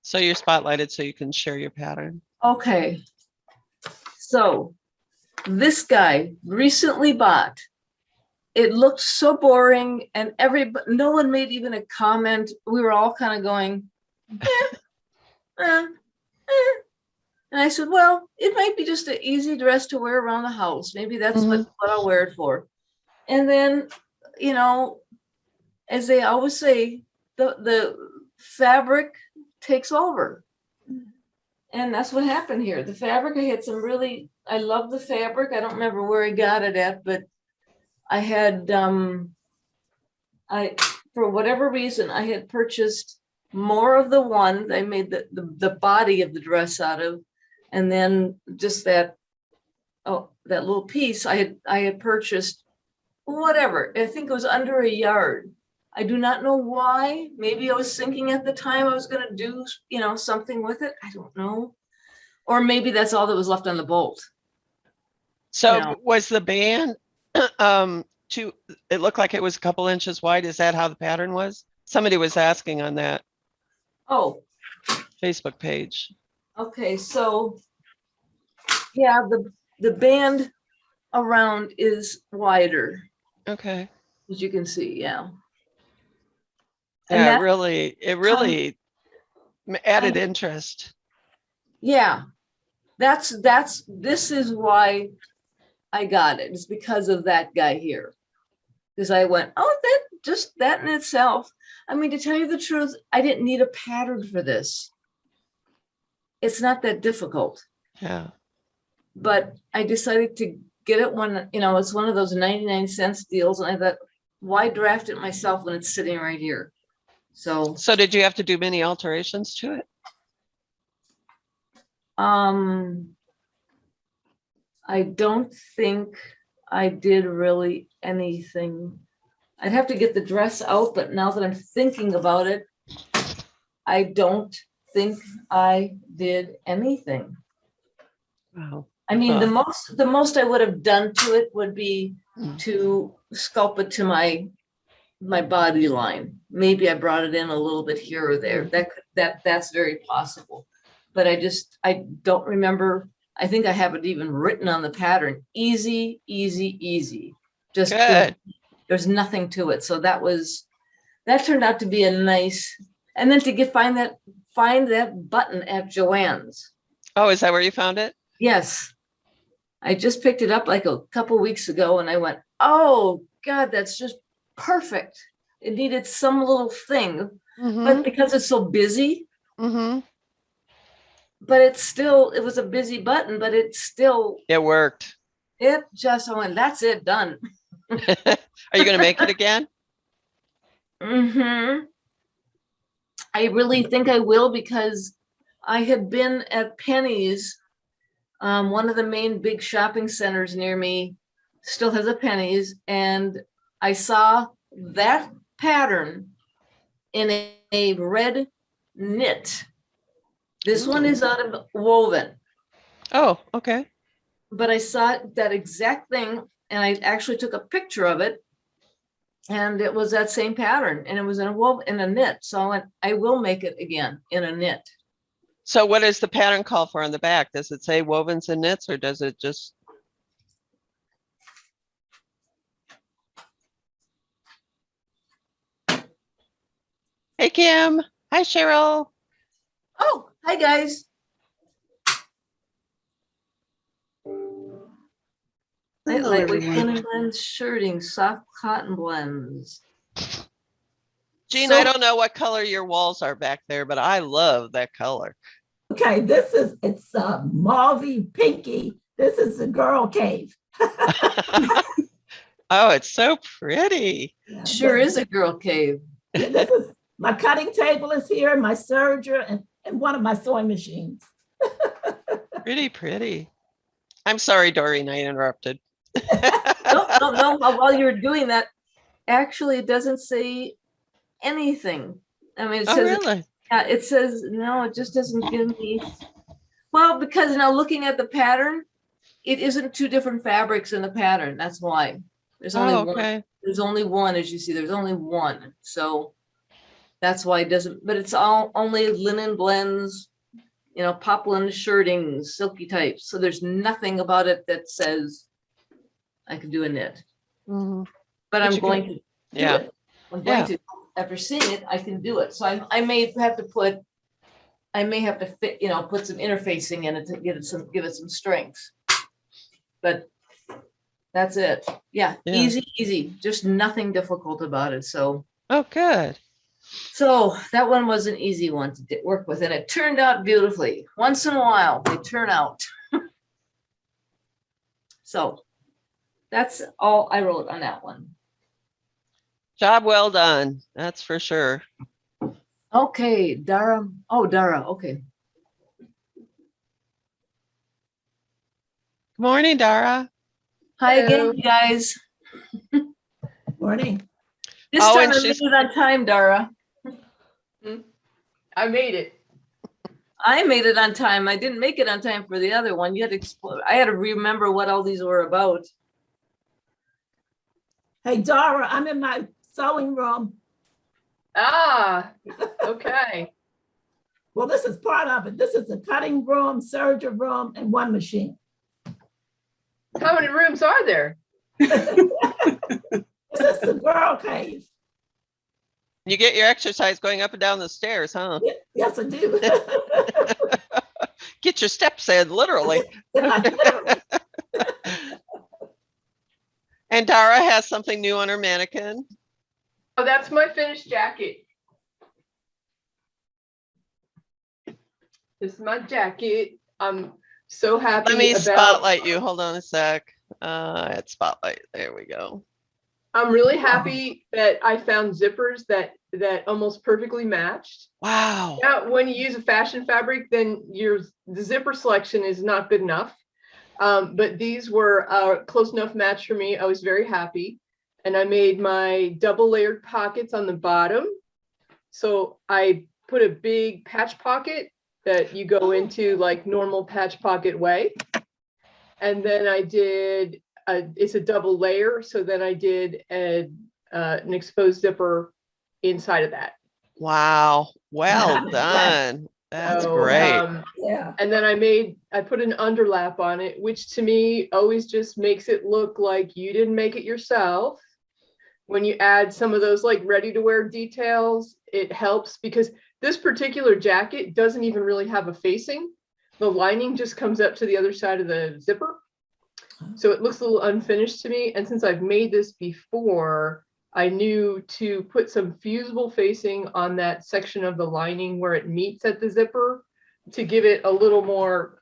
So you're spotlighted so you can share your pattern. Okay. So this guy recently bought. It looked so boring, and no one made even a comment. We were all kind of going, eh. And I said, well, it might be just an easy dress to wear around the house. Maybe that's what I'll wear it for. And then, you know, as they always say, the fabric takes over. And that's what happened here. The fabric, I love the fabric. I don't remember where I got it at, but I had, for whatever reason, I had purchased more of the one I made the body of the dress out of. And then just that little piece I had purchased, whatever. I think it was under a yard. I do not know why. Maybe I was thinking at the time I was going to do, something with it. I don't know. Or maybe that's all that was left on the bolt. So was the band it looked like it was a couple inches wide. Is that how the pattern was? Somebody was asking on that Facebook page. Okay, so yeah, the band around is wider. Okay. As you can see, yeah. Yeah, it really added interest. Yeah, this is why I got it. It's because of that guy here. Because I went, that in itself. I mean, to tell you the truth, I didn't need a pattern for this. It's not that difficult. Yeah. But I decided to get it when, it's one of those 99-cent deals. And I thought, why draft it myself when it's sitting right here? So did you have to do many alterations to it? I don't think I did really anything. I'd have to get the dress out, but now that I'm thinking about it, I don't think I did anything. Wow. I mean, the most I would have done to it would be to sculpt it to my body line. Maybe I brought it in a little bit here or there. That's very possible. But I don't remember. I think I have it even written on the pattern. Easy, easy, easy. Just good. There's nothing to it. So that turned out to be a nice. And then to find that button at Joann's. Oh, is that where you found it? Yes. I just picked it up like a couple weeks ago, and I went, oh God, that's just perfect. It needed some little thing, but because it's so busy. But it was a busy button, but it worked. I went, that's it, done. Are you going to make it again? I really think I will, because I had been at Penny's. One of the main big shopping centers near me still has a Penny's, and I saw that pattern in a red knit. This one is out of woven. Oh, okay. But I saw that exact thing, and I actually took a picture of it, and it was that same pattern, and it was in a knit. So I went, I will make it again in a knit. So what does the pattern call for on the back? Does it say wovens and knits, or does it just? Hey, Kim. Hi, Cheryl. Oh, hi, guys. Lightweight blends, shirting, soft cotton blends. Jean, I don't know what color your walls are back there, but I love that color. Okay, it's mauvey pinky. This is the girl cave. Oh, it's so pretty. Yeah, sure is a girl cave. This is my cutting table is here, my serger, and one of my sewing machines. Pretty. I'm sorry, Doreen, I interrupted. No. While you were doing that, actually, it doesn't say anything. I mean, it says, really? It says, no, it just doesn't give me. Well, because now looking at the pattern, it isn't two different fabrics in the pattern. That's why there's only one. There's only one, as you see, there's only one. So That's why it doesn't, but it's all only linen blends, poplin shirting, silky types. So there's nothing about it that says I can do a knit, Mhm. but But I'm you can- going to do Yeah. it. I'm going to, after seeing it, I can do it. So I may have to fit, put some interfacing in it to give it some strength. But that's it. Yeah, Yeah. easy, just nothing difficult about it. So Oh, good. that one was an easy one to work with, and it turned out beautifully. Once in a while, they turn out. So that's all I wrote on that one. Job well done. That's for sure. Okay, Dara. Oh, Dara. Okay. Good morning, Dara. Hi again, Hello. you guys. Morning. This Oh, time and I made she's- it on time, Dara. I made it. I made it on time. I didn't make it on time for the other one. You had to explore. I had to remember what all these were about. Hey, Dara, I'm in my sewing room. Ah, okay. Well, this is part of it. This is the cutting room, surgery room, and one machine. How many rooms are there? This is the girl cave. You get your exercise going up and down the stairs, huh? Yes, I do. Get your steps in, literally. And Dara has something new on her mannequin. Oh, that's my finished jacket. This is my jacket. I'm so happy Let me about. spotlight you. Hold on a sec. At spotlight. There we go. I'm really happy that I found zippers that almost perfectly matched. Wow. Now, when you use a fashion fabric, then the zipper selection is not good enough. But these were a close enough match for me. I was very happy. And I made my double layered pockets on the bottom. So I put a big patch pocket that you go into like normal patch pocket way. And then I did, it's a double layer. So then I did an exposed zipper inside of that. Wow. Well done. That's So, great. Yeah. And then I put an underlap on it, which to me always just makes it look like you didn't make it yourself. When you add some of those like ready to wear details, it helps because this particular jacket doesn't even really have a facing. The lining just comes up to the other side of the zipper. So it looks a little unfinished to me. And since I've made this before, I knew to put some fusible facing on that section of the lining where it meets at the zipper to give it a little more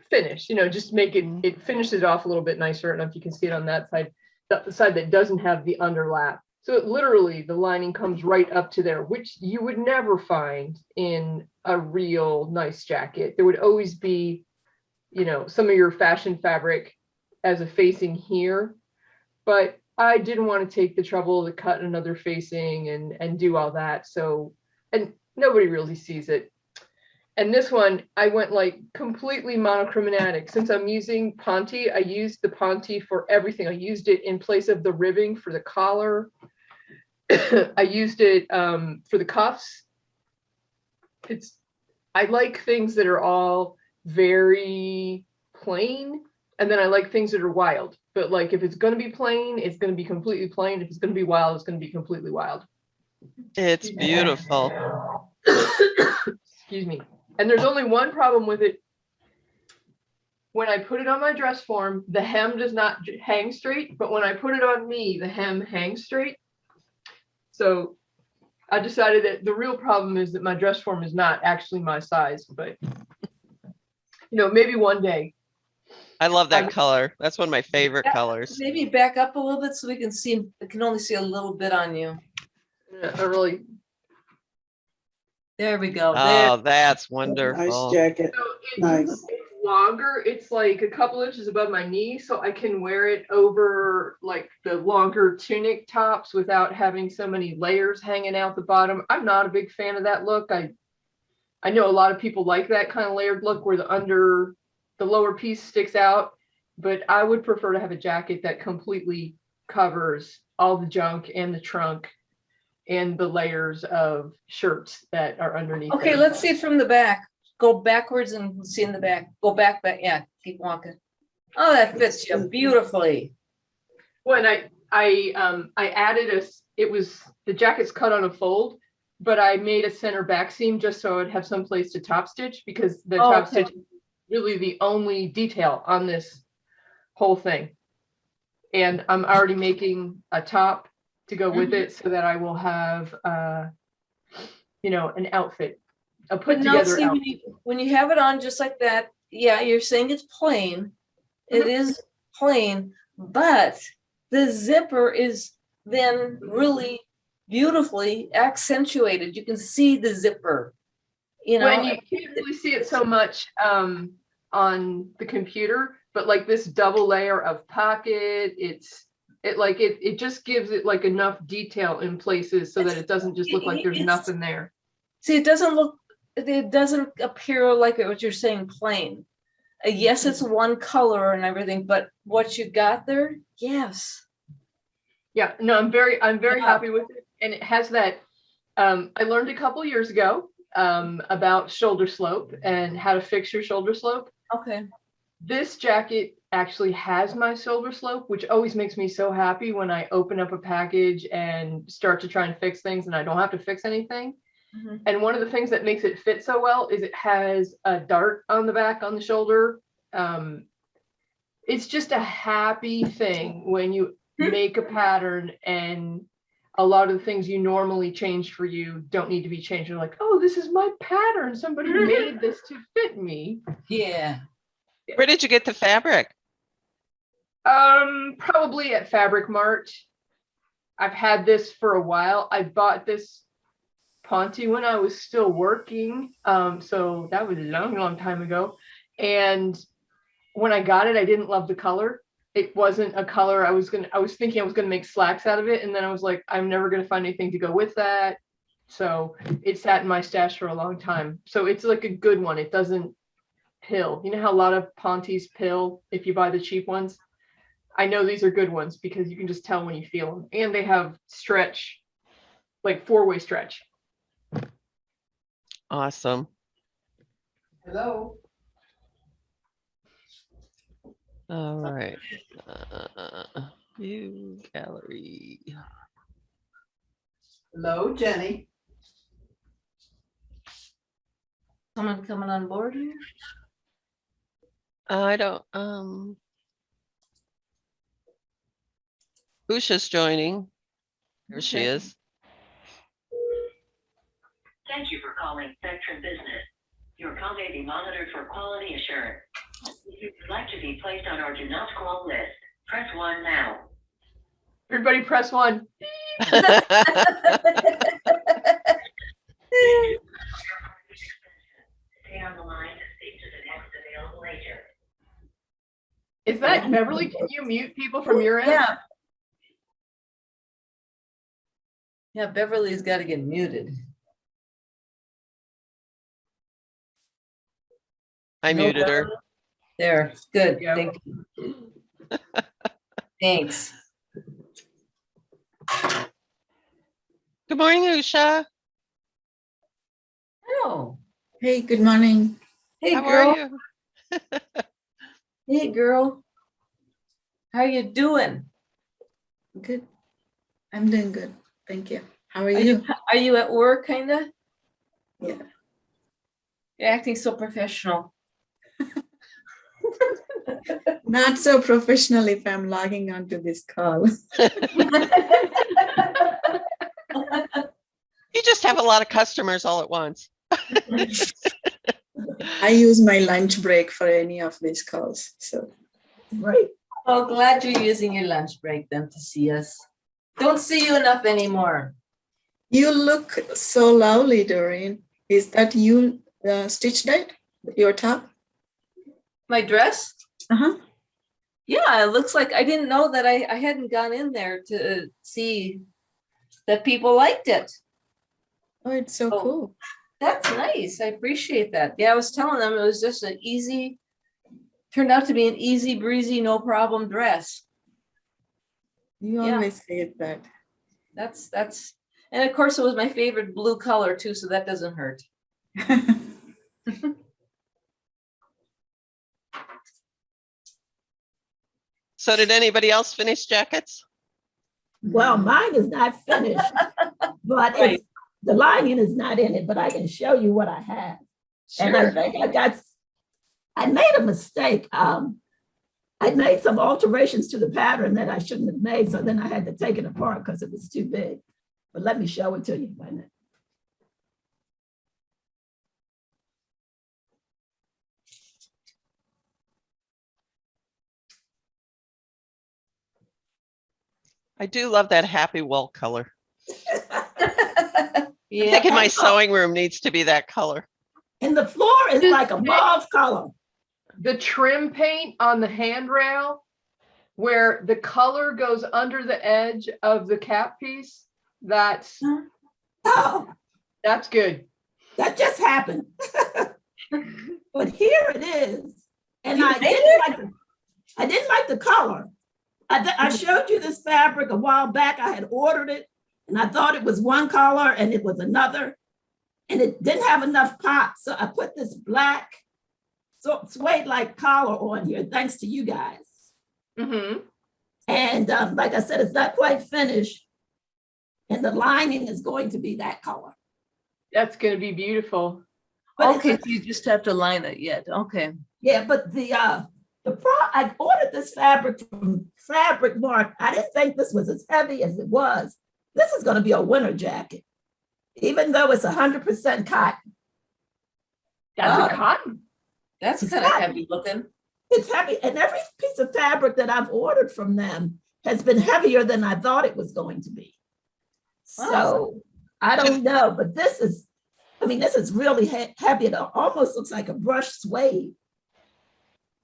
finish, just make it finishes it off a little bit nicer. I don't know if you can see it on that side, the side that doesn't have the underlap. So it literally, the lining comes right up to there, which you would never find in a real nice jacket. There would always be, some of your fashion fabric as a facing here, but I didn't want to take the trouble to cut another facing and do all that. So, and nobody really sees it. And this one, I went like completely monochromatic. Since I'm using Ponte, I used the Ponte for everything. I used it in place of the ribbing for the collar. I used it for the cuffs. I like things that are all very plain. And then I like things that are wild. But like if it's going to be plain, it's going to be completely plain. If it's going to be wild, it's going to be completely wild. It's beautiful. Excuse me. And there's only one problem with it. When I put it on my dress form, the hem does not hang straight, but when I put it on me, the hem hangs straight. So I decided that the real problem is that my dress form is not actually my size, but maybe one day. I love that color. That's one of my favorite colors. Maybe back up a little bit so we can see. I can only see a little bit on you. There we go. Oh, that's Nice wonderful. jacket. So it's, Nice. it's longer. It's like a couple inches above my knee, so I can wear it over like the longer tunic tops without having so many layers hanging out the bottom. I'm not a big fan of that look. I know a lot of people like that kind of layered look where the lower piece sticks out, but I would prefer to have a jacket that completely covers all the junk and the trunk. and the layers of shirts that are underneath. Okay, there. let's see it from the back. Go backwards and see in the back. Go back, yeah, keep walking. Oh, that fits you beautifully. When I added the jacket's cut on a fold, but I made a center back seam just so I'd have some place to top stitch, because the Oh, top okay. stitch is really the only detail on this whole thing. And I'm already making a top to go with it so that I will have, an outfit, a put Now, together see, outfit. when you have it on just like that, yeah, you're saying it's plain. It is plain, but the zipper is then really beautifully accentuated. You can see the zipper, When you can't really see it so much on the computer, but like this double layer of pocket, it just gives it like enough detail in places so that it doesn't just look like there's nothing there. See, it doesn't appear like what you're saying plain. Yes, it's one color and everything, but what you got there, yes. Yeah, no, I'm very Yeah. happy with it. And it has that, I learned a couple years ago about shoulder slope and how to fix your shoulder slope. Okay. This jacket actually has my shoulder slope, which always makes me so happy when I open up a package and start to try and fix things and I don't have to fix anything. Mhm. And one of the things that makes it fit so well is it has a dart on the back on the shoulder. It's just a happy thing when you make a pattern and a lot of the things you normally change for you don't need to be changed. You're like, oh, this is my pattern. Somebody made this to fit me. Yeah. Where did you get the fabric? Probably at Fabric Mart. I've had this for a while. I bought this Ponte when I was still working. So that was a long time ago. And when I got it, I didn't love the color. It wasn't a color I was thinking I was gonna make slacks out of it. And then I was like, I'm never gonna find anything to go with that. So it sat in my stash for a long time. So it's like a good one. It doesn't pill. You know how a lot of Pontes pill if you buy the cheap ones? I know these are good ones because you can just tell when you feel them. And they have stretch, like 4-way stretch. Awesome. Hello. All right. View gallery. Hello, Jenny. Someone coming on board here? I don't, Usha's joining. There she Okay. is. Thank you for calling Spectrum Business. Your call may be monitored for quality assurance. If you would like to be placed on our do not call list, press 1 now. Everybody press 1. Stay on the line to speak to the next available agent. Is that Beverly? Can you mute people from your end? Yeah. Yeah, Beverly's got to get muted. I No, muted her. Beverly? There, good, Yeah. thank you. Thanks. Good morning, Usha. Oh, Hey, good morning. hey, How girl. are you? Hey, girl. How you doing? Good. I'm doing good. Thank you. How are Are you? you at work, kinda? Yeah. You're acting so professional. Not so professional if I'm logging onto this call. You just have a lot of customers all at once. I use my lunch break for any of these calls. So Right. Oh, glad you're using your lunch break then to see us. Don't see you enough anymore. you look so lovely, Doreen. Is that you stitched it? Your top? My dress? Uh-huh. Yeah, it looks like I didn't know that I hadn't gone in there to see that people liked it. Oh, it's so Oh. cool. That's nice. I appreciate that. Yeah, I was telling them it was just turned out to be an easy breezy, no problem dress. You Yeah. always say that. That's, And of course, it was my favorite blue color too, so that doesn't hurt. So did anybody else finish jackets? Well, mine is not finished, but Right. it's, the lining is not in it, but I can show you what I have. And I Sure. think I made a mistake. I made some alterations to the pattern that I shouldn't have made. So then I had to take it apart because it was too big. But let me show it to you. Wait a minute. I do love that happy wool color. I Yeah. think in my sewing room needs to be that color. And the floor is like a mauve color. The trim paint on the handrail where the color goes under the edge of the cap piece, that's Oh, good. that just happened. But here it is. And You I made didn't like the color. I showed you this fabric a while back. I had ordered it and I thought it was one color and it was another. And it didn't have enough pop. So I put this black suede-like collar on here, thanks to you guys. Mm-hmm. And like I said, it's not quite finished. And the lining is going to be that color. That's going to be beautiful. But Okay, it's so you just have to line it yet. Okay. yeah, but I ordered this fabric from Fabric Mart. I didn't think this was as heavy as it was. This is going to be a winter jacket, even though it's 100% cotton. That's a cotton. That's It's kind of not- heavy looking. It's heavy, and every piece of fabric that I've ordered from them has been heavier than I thought it was going to be. So I don't know, but this is really heavy. It almost looks like a brushed suede.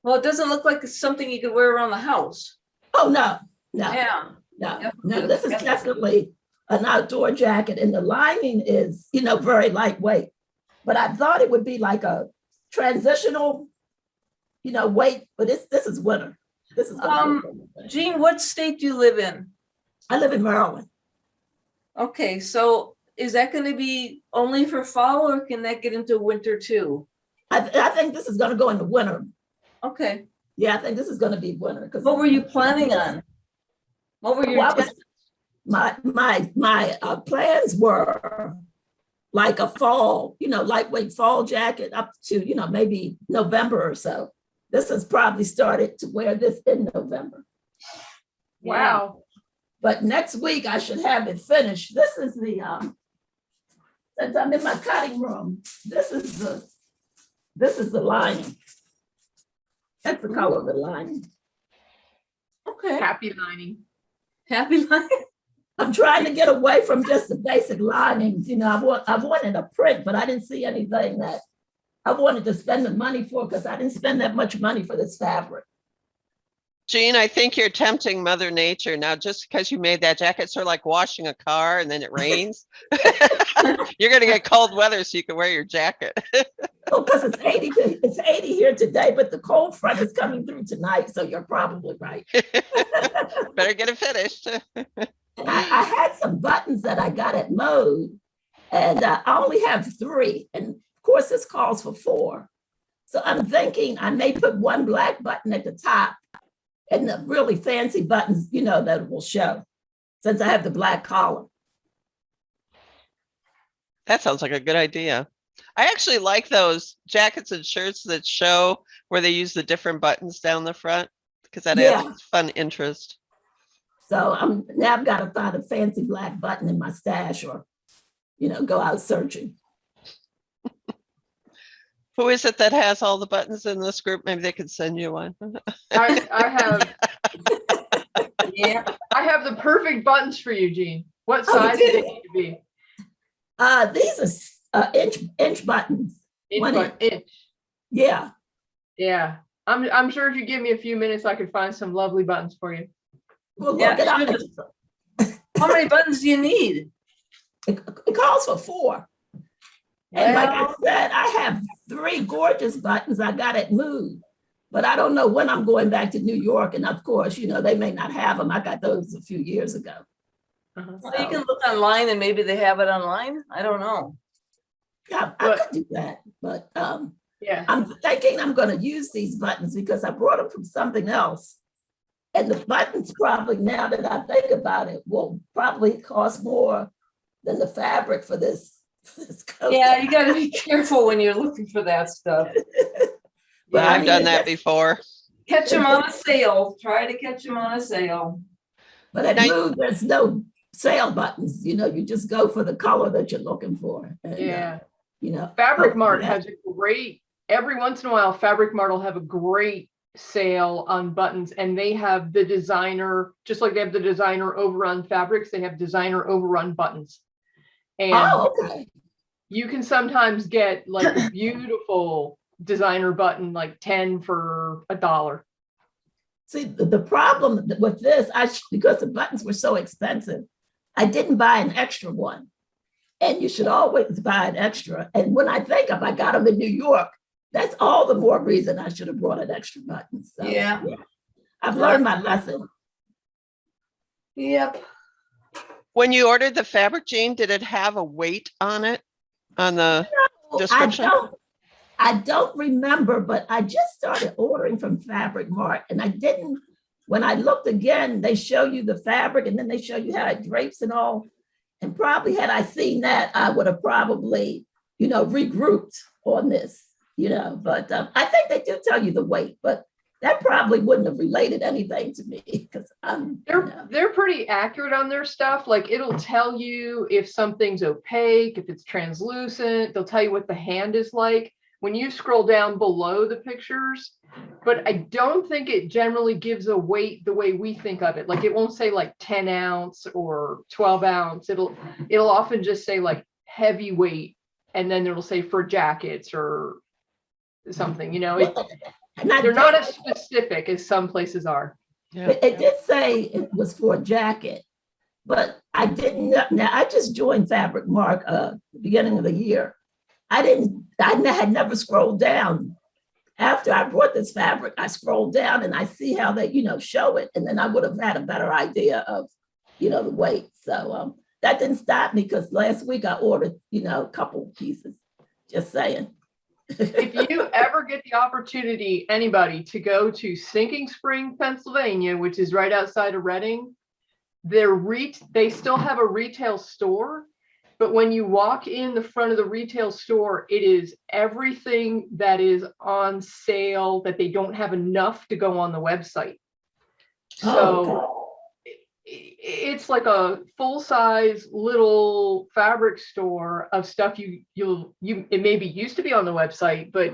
Well, it doesn't look like it's something you could wear around the house. Oh, no. Yeah. No, this is definitely an outdoor jacket, and the lining is, very lightweight. But I thought it would be like a transitional, weight, but this is winter. This is gonna be winter. Jean, what state do you live in? I live in Maryland. Okay, so is that going to be only for fall or can that get into winter too? I think this is gonna go into winter. Okay. Yeah, I think this is gonna be winter. 'Cause What were you planning on? What were your Well, my plans were like a fall, lightweight fall jacket up to, maybe November or so. This has probably started to wear this in November. Wow. But next week I should have it finished. This is the, since I'm in my cutting room, this is the lining. That's the color of the lining. Okay. Happy lining. Happy line. I'm trying to get away from just the basic linings. I wanted a print, but I didn't see anything that I wanted to spend the money for because I didn't spend that much money for this fabric. Jean, I think you're tempting Mother Nature now just because you made that jacket. It's sort of like washing a car and then it rains. You're going to get cold weather so you can wear your jacket. Oh, because it's 80 here today, but the cold front is coming through tonight, so you're probably right. Better get it finished. And I had some buttons that I got at Mode, and I only have 3. And of course, this calls for 4. So I'm thinking I may put one black button at the top and the really fancy buttons, that will show, since I have the black collar. That sounds like a good idea. I actually like those jackets and shirts that show where they use the different buttons down the front because that adds fun interest. So I've got to find a fancy black button in my stash or, go out searching. Who is it that has all the buttons in this group? Maybe they could send you one. I have Yeah. I have the perfect buttons for you, Jean. What Oh, size do you they do? need to be? These are inch buttons. Inch One by inch. Yeah. Yeah. I'm sure if you give me a few minutes, I could find some lovely buttons for you. Well, look Yeah, it up. How many buttons do you need? It calls for 4. And like I Well, said, I have 3 gorgeous buttons I got at Mood, but I don't know when I'm going back to New York. And of course, they may not have them. I got those a few years ago. Well, you can look online and maybe they have it online. I don't know. Yeah, I But- could do that, but Yeah. I'm thinking I'm gonna use these buttons because I brought them from something else. And the buttons probably, now that I think about it, will probably cost more than the fabric for this coat. Yeah, you gotta be careful when you're looking for that stuff. But Yeah, I I've mean, done that that's- before. Catch them on a sale. Try to catch them on a sale. But at Now- Mood, there's no sale buttons, you just go for the color that you're looking for. And, Yeah. Fabric Fabric Mart has a great, every once in a while, Fabric Mart will have a great sale on buttons, and they have the designer, just like they have the designer overrun fabrics, they have designer overrun buttons. And Oh, okay. you can sometimes get like a beautiful designer button, like 10 for $1. See, the problem with this, because the buttons were so expensive, I didn't buy an extra one. And you should always buy an extra. And when I think if I got them in New York, that's all the more reason I should have brought an extra button. So, Yeah. I've learned my lesson. Yep. When you ordered the fabric, Jean, did it have a weight on it? On the, Description? I don't remember, but I just started ordering from Fabric Mart and I didn't, when I looked again, they show you the fabric and then they show you how it drapes and all. And probably had I seen that, I would have probably, regrouped on this, but I think they do tell you the weight, but that probably wouldn't have related anything to me because They're pretty accurate on their stuff. Like it'll tell you if something's opaque, if it's translucent, they'll tell you what the hand is like when you scroll down below the pictures. But I don't think it generally gives a weight the way we think of it. Like it won't say like 10 ounce or 12 ounce. It'll often just say like heavy weight, and then it'll say for jackets or something, they're not as specific as some places are. yeah. It did say it was for a jacket, but I didn't know. Now I just joined Fabric Mart the beginning of the year. I had never scrolled down. After I brought this fabric, I scrolled down and I see how they, show it. And then I would have had a better idea of, the weight. So that didn't stop me because last week I ordered, a couple pieces, just saying. If you ever get the opportunity, anybody, to go to Sinking Spring, Pennsylvania, which is right outside of Reading, they still have a retail store, but when you walk in the front of the retail store, it is everything that is on sale that they don't have enough to go on the website. So it's like a full-size little fabric store of stuff it maybe used to be on the website, but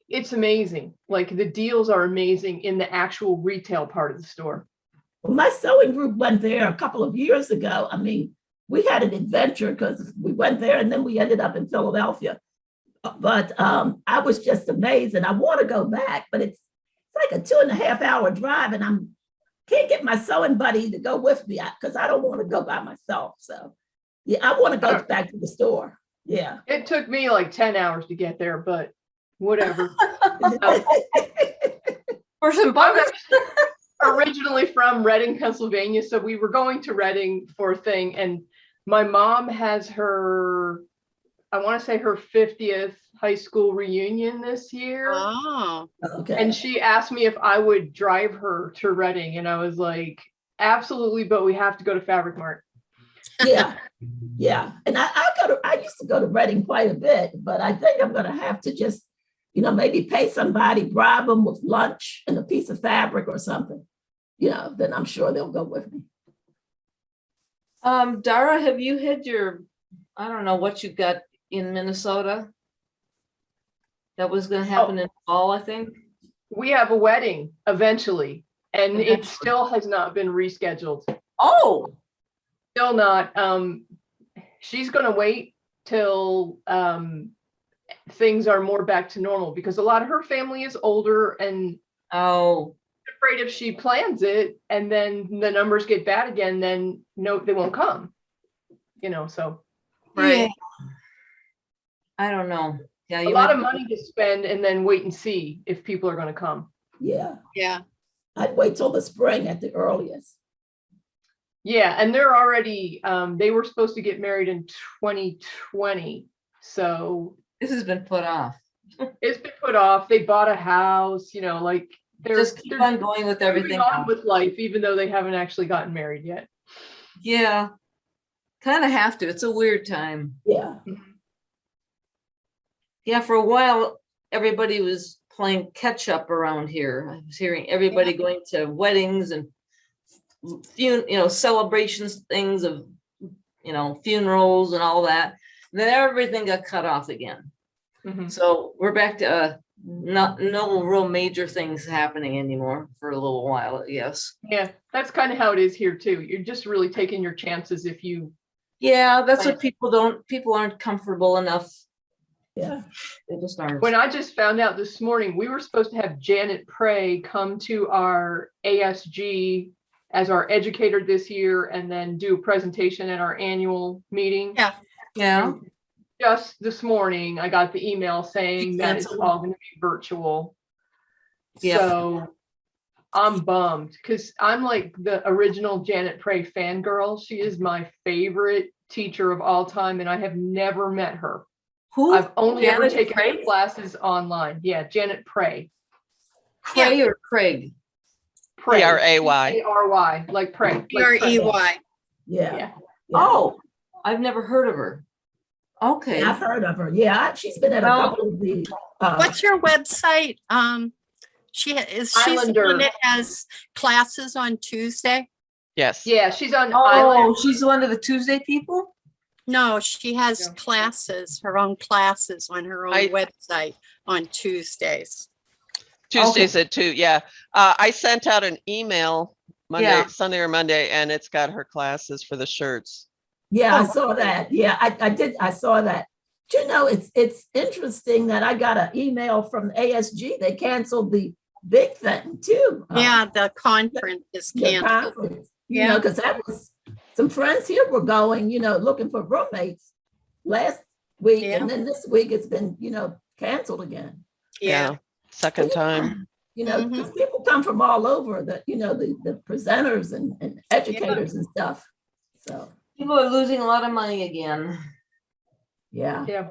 it's amazing. Like the deals are amazing in the actual retail part of the store. Well, my sewing group went there a couple of years ago. I mean, we had an adventure because we went there and then we ended up in Philadelphia. But I was just amazed and I want to go back, but it's like a 2.5 hour drive and I can't get my sewing buddy to go with me because I don't want to go by myself. So yeah, I want to go back to the store. Yeah. It took me like 10 hours to get there, but whatever. For some I'm buttons. originally from Reading, Pennsylvania, so we were going to Reading for a thing, and my mom has her, I want to say her 50th high school reunion this year. Oh, Okay. And she asked me if I would drive her to Reading, and I was like, absolutely, but we have to go to Fabric Mart. Yeah. Yeah. And I used to go to Reading quite a bit, but I think I'm going to have to just, maybe pay somebody, bribe them with lunch and a piece of fabric or something, then I'm sure they'll go with me. Dara, have you had I don't know what you got in Minnesota? That was gonna happen in fall, I think. We have a wedding eventually, and it still has not been rescheduled. Oh, Still not. She's going to wait till things are more back to normal because a lot of her family is older and afraid if she plans it and then the numbers get bad again, then no, they won't come. So right. I don't know. Yeah, a lot of money to spend and then wait and see if people are going to come. Yeah. Yeah. I'd wait till the spring at the earliest. Yeah, and they're already, they were supposed to get married in 2020. So This has been put off. it's been put off. They bought a house, you know, like Just keep on going with moving everything on else. with life, even though they haven't actually gotten married yet. Yeah, kind of have to. It's a weird time. Yeah. Yeah, for a while, everybody was playing catch up around here. I was hearing everybody going to weddings and celebrations, things of, funerals and all that. Then everything got cut off again. Mhm. So we're back to no real major things happening anymore for a little while, yes. Yeah, that's kind of how it is here too. You're just really taking your chances if you, Yeah, that's what people aren't comfortable enough. Yeah. They just aren't. when I just found out this morning, we were supposed to have Janet Prey come to our ASG as our educator this year and then do a presentation at our annual meeting. Yeah. Yeah, Just this morning, I got the email saying that it's Canceled. all going to be virtual. Yeah. So I'm bummed because I'm like the original Janet Prey fangirl. She is my favorite teacher of all time, and I have never met her. who? I've only ever Janet taken her Prey? classes online. Yeah, Janet Prey. Cray or Craig? Prey. P-R-A-Y. P-R-Y, like pray. like pray. P-R-E-Y. Yeah. Yeah. Yeah. Oh, I've never heard of her. Okay. I've heard of her. Yeah, she's been at a Well- couple of the. What's your website? She's the Islander. one that has classes on Tuesday? Yes. Yeah, she's on Oh, Island. she's one of the Tuesday people? No, she has Yeah. classes, her own classes on her own I- website on Tuesdays. Tuesdays at 2. Yeah. I sent out an email Monday, Yeah. Sunday or Monday, and it's got her classes for the shirts. Yeah, I Oh, saw that. Yeah, I did. I saw that. Do you know, it's interesting that I got an email from ASG. They canceled the big thing too. Yeah, the conference is The canceled. conference, you know, Yeah. because that was, some friends here were going, looking for roommates last week. Yeah. And then this week it's been, canceled again. Yeah. Second time. Mhm. 'Cause people come from all over the presenters and educators and stuff. So, People are losing a lot of money again. yeah. Yeah.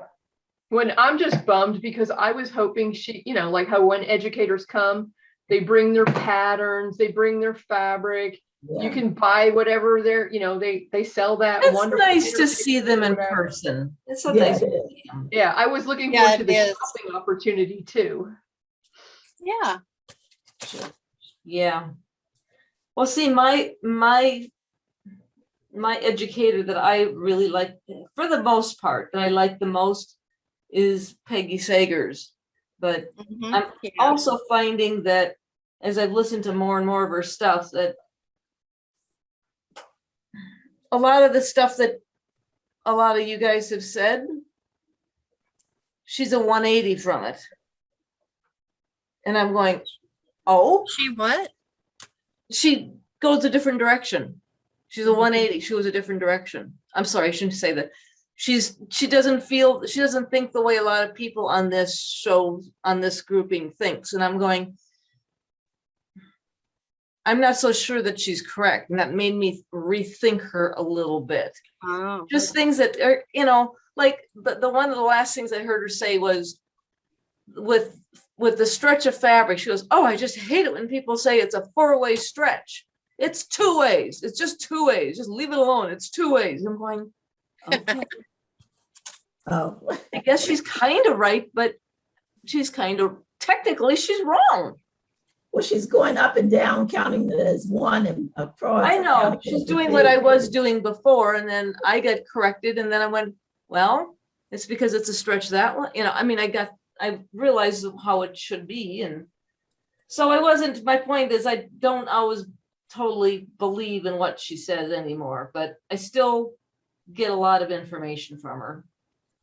When I'm just bummed because I was hoping she, like how when educators come, they bring their patterns, they bring their fabric. You Yeah. can buy whatever they're, they sell that It's wonderful. nice to interface see them in whatever. person. It's so Yeah, nice. it to is. see them. Yeah, I was looking Yeah, forward to it the is. shopping opportunity too. Yeah. Yeah. Well, see, my educator that I really like, for the most part, that I like the most is Peggy Sagers. But Mhm. I'm Yeah. also finding that as I've listened to more and more of her stuff, that a lot of the stuff that a lot of you guys have said, she's a 180 from it. And I'm going, oh, She what? she goes a different direction. She's a 180. She goes a different direction. I'm sorry, I shouldn't say that. She doesn't think the way a lot of people on this show, on this grouping thinks. And I'm going, I'm not so sure that she's correct. And that made me rethink her a little bit. Oh. Just things that are, like the one of the last things I heard her say was with the stretch of fabric, she goes, oh, I just hate it when people say it's a 4-way stretch. It's 2 ways. It's just 2 ways. Just leave it alone. It's 2 ways. I'm going, okay. Oh, I guess she's kind of right, but technically she's wrong. well, she's going up and down, counting it as one and across. I know. counting it She's as doing a what I big. was doing before, and then I got corrected, and then I went, well, it's because it's a stretch that one. I realized how it should be. And so my point is I don't always totally believe in what she says anymore, but I still get a lot of information from her.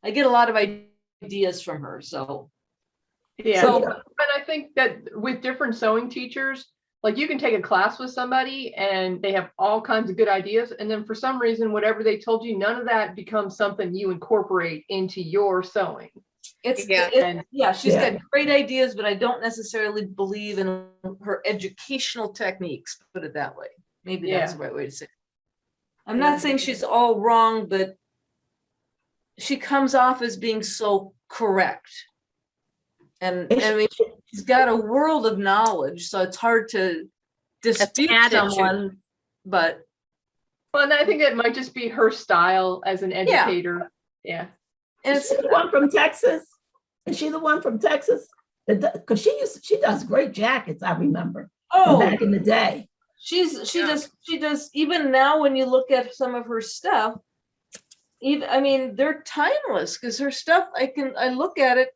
I get a lot of ideas from her. So Yeah, So- and I think that with different sewing teachers, like you can take a class with somebody and they have all kinds of good ideas. And then for some reason, whatever they told you, none of that becomes something you incorporate into your sewing. Yeah. she's Yeah. got great ideas, but I don't necessarily believe in her educational techniques, put it that way. Maybe that's Yeah. the right way to say it. I'm not saying she's all wrong, but she comes off as being so correct. And I mean, she's got a world of knowledge, so it's hard to dispute attitude. someone, but Well, and I think that might just be her style as an educator. Yeah. and Is it's she the one from Texas? Is she the one from Texas? Because she does great jackets, I remember, from back in the day. she does even now when you look at some of her stuff, even I mean they're timeless because her stuff I look at it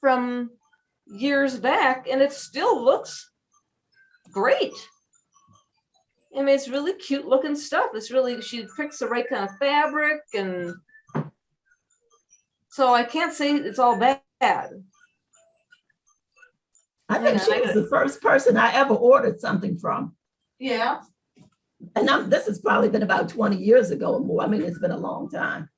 from years back and it still looks great. I mean it's really cute looking stuff. It's really she picks the right kind of fabric and so I can't say it's all bad. I think she was the first person I ever ordered something from. Yeah. And this has probably been about 20 years ago or more. I mean, it's been a long time.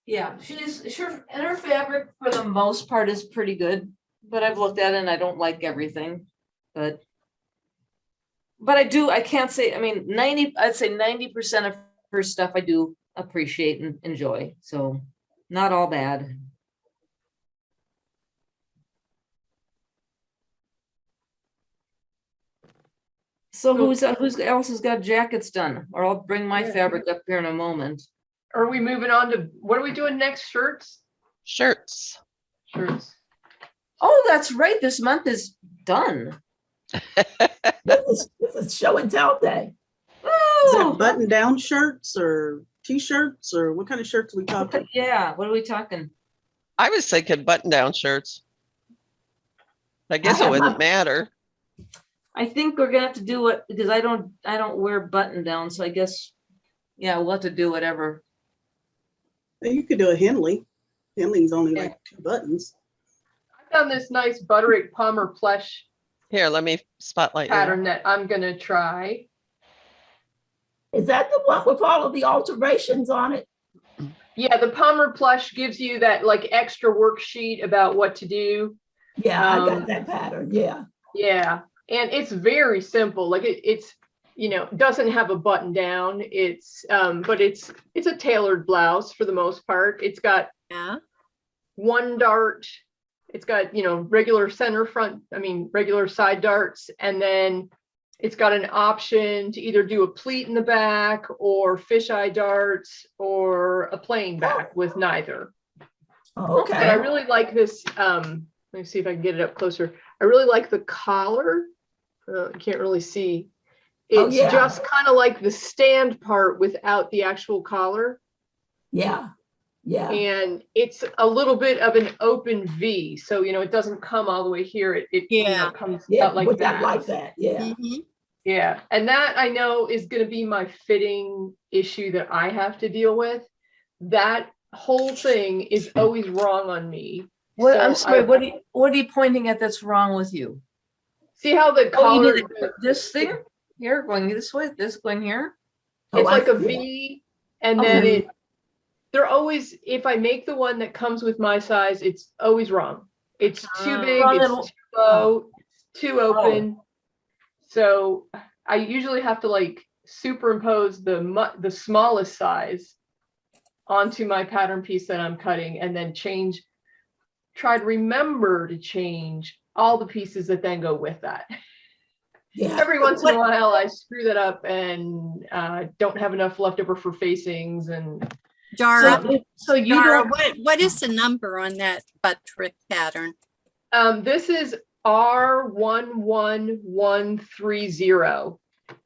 Yeah, she's sure, and her fabric for the most part is pretty good, but I've looked at it and I don't like everything, but I can't say, I mean, I'd say 90% of her stuff I do appreciate and enjoy, so not all bad. So who else has got jackets done? Or I'll bring my fabric up here in a moment. Are we moving on to, what are we doing next? Shirts? Shirts. Shirts. Oh, that's right. This month is done. This is show and tell day. Is Oh, that button down shirts or t-shirts or what kind of shirts are we talking? yeah. What are we talking? I was thinking button down shirts. I guess I it have wouldn't my- matter. I think we're gonna have to do it because I don't wear button down, so I guess, yeah, we'll have to do whatever. You could do a Henley. Henley's only like 2 buttons. I found this nice Butterick Palmer plush Here, let me spotlight you. pattern that I'm gonna try. Is that the one with all of the alterations on it? Yeah, the Palmer plush gives you that like extra worksheet about what to do. Yeah, I got Um, that pattern. Yeah. Yeah, and it's very simple. Like it's doesn't have a button down. It's but it's a tailored blouse for the most part. It's got Yeah. one dart. It's got regular center front. I mean regular side darts, and then it's got an option to either do a pleat in the back or fisheye darts or a plain back with neither. Oh, But I okay. really like this. Let me see if I can get it up closer. I really like the collar. You can't really see. Oh, It's yeah. just kind of like the stand part without the actual collar. Yeah. Yeah. And it's a little bit of an open V. So, it doesn't come all the way here. It Yeah. comes Yeah. out like With that. like that. Yeah. Mhm. Yeah. And that I know is going to be my fitting issue that I have to deal with. That whole thing is always wrong on me. What, So I'm sorry, I- what are you pointing at that's wrong with you? See how the Oh, you collar, did it- this thing here, going this way, this going here? Oh, it's I like a see. V, and then Okay. they're always, if I make the one that comes with my size, it's always wrong. It's too Ah. big, Wrong it's little- too low, it's too open. So I usually have to like superimpose the smallest size onto my pattern piece that I'm cutting and then try to remember to change all the pieces that then go with that. Yeah. Every once in a while, I screw that up and don't have enough leftover for facings. And Dara, So you Dara, don't, what is the number on that Butterick pattern? this is R11130.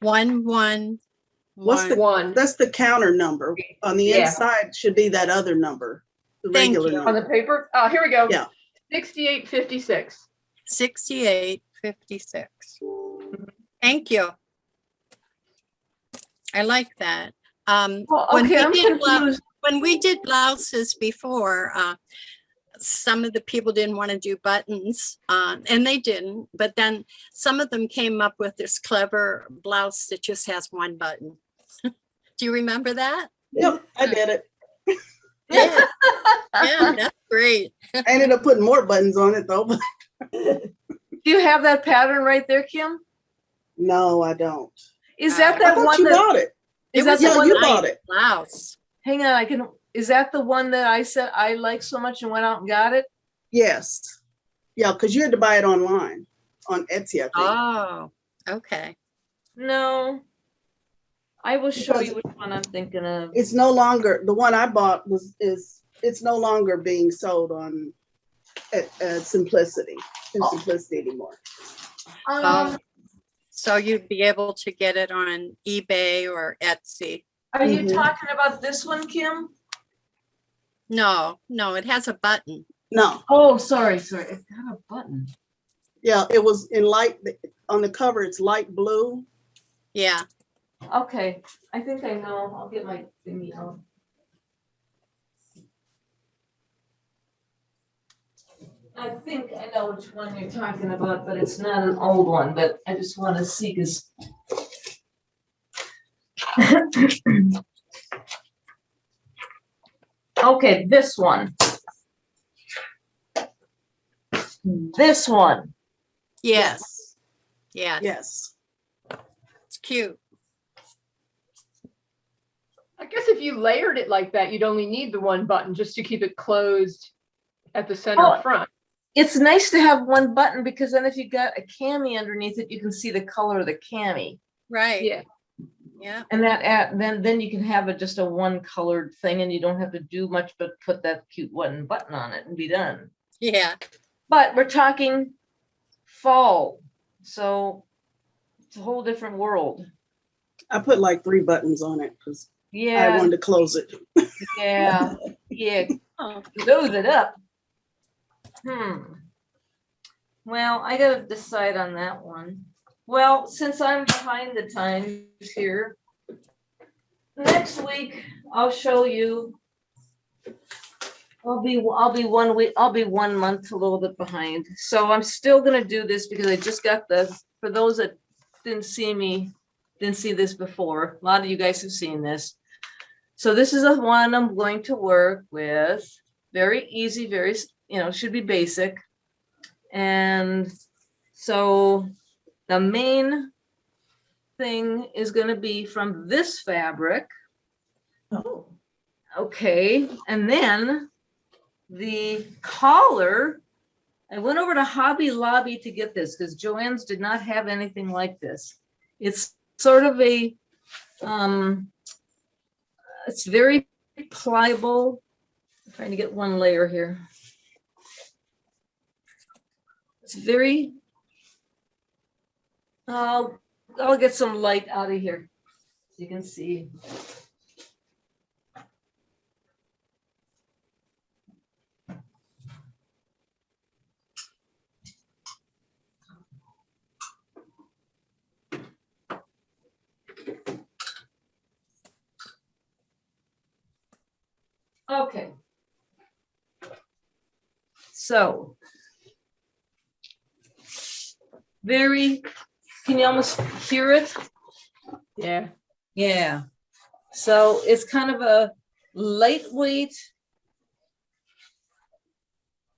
111. What's the- One That's the counter number. On the Yeah. inside should be that other number. The Thank regular you. on the number. paper. Here we go. Yeah. 6856. 6856. Thank you. I like that. well, when okay, we I'm did confused. When we did blouses before, some of the people didn't want to do buttons, and they didn't. But then some of them came up with this clever blouse that just has one button. Do you remember that? Yep, I did it. Yeah, yeah, that's great. I ended up putting more buttons on it though. Do you have that pattern right there, Kim? No, I don't. Is that I I that thought one you that, bought it. is It that was the Yeah, one, you that- bought it. blouse. hang on, is that the one that I said I liked so much and went out and got it? Yes. Yeah, because you had to buy it online on Etsy, I think. Oh, okay. No. I will show Because- you which one I'm thinking of. It's no longer, the one I bought it's no longer being sold on Simplicity, in Simplicity anymore. Oh, so you'd be able to get it on eBay or Etsy. Are you Mhm. talking about this one, Kim? No, it has a button. No, Oh, sorry. It's got a button. yeah, it was in light, on the cover, it's light blue. Yeah. Okay, I think I know. I'll get my thingy out. I think I know which one you're talking about, but it's not an old one, but I just want to see because. Okay, this one. This one. Yes. Yeah, Yes. it's cute. I guess if you layered it like that, you'd only need the one button just to keep it closed at the center Oh. front. It's nice to have one button because then if you got a cami underneath it, you can see the color of the cami. Right. Yeah. Yeah. And then you can have just a one colored thing and you don't have to do much but put that cute one button on it and be done. Yeah. But we're talking fall, so it's a whole different world. I put like 3 buttons on it because I Yeah, wanted to close it. yeah, Oh, close it up. Well, I gotta decide on that one. Well, since I'm behind the times here, next week I'll show you. I'll be 1 week, I'll be 1 month a little bit behind. So I'm still gonna do this because I just got for those that didn't see this before, a lot of you guys have seen this. So this is the one I'm going to work with. Very easy, very, should be basic. And so the main thing is gonna be from this fabric. Oh, Okay, and then the collar, I went over to Hobby Lobby to get this because Joann's did not have anything like this. It's sort of a, it's very pliable. I'm trying to get one layer here. It's very, I'll get some light out of here so you can see. Okay. So. Can you almost hear it? Yeah. Yeah. So it's kind of a lightweight,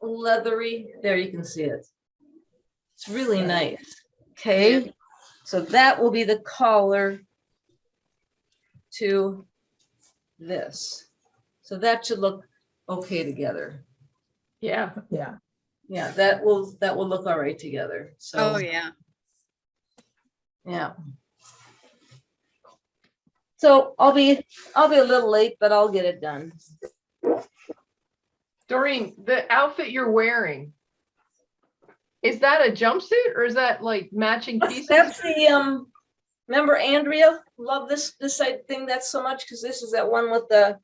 leathery, there you can see it. It's really nice. Okay. So that will be the collar to this. So that should look okay together. Yeah. yeah. Yeah, that will look all right together. So, oh, yeah. yeah. So I'll be a little late, but I'll get it done. Doreen, the outfit you're wearing, is that a jumpsuit or is that like matching pieces? That's the remember Andrea? Love this side thing that's so much because this is that one with the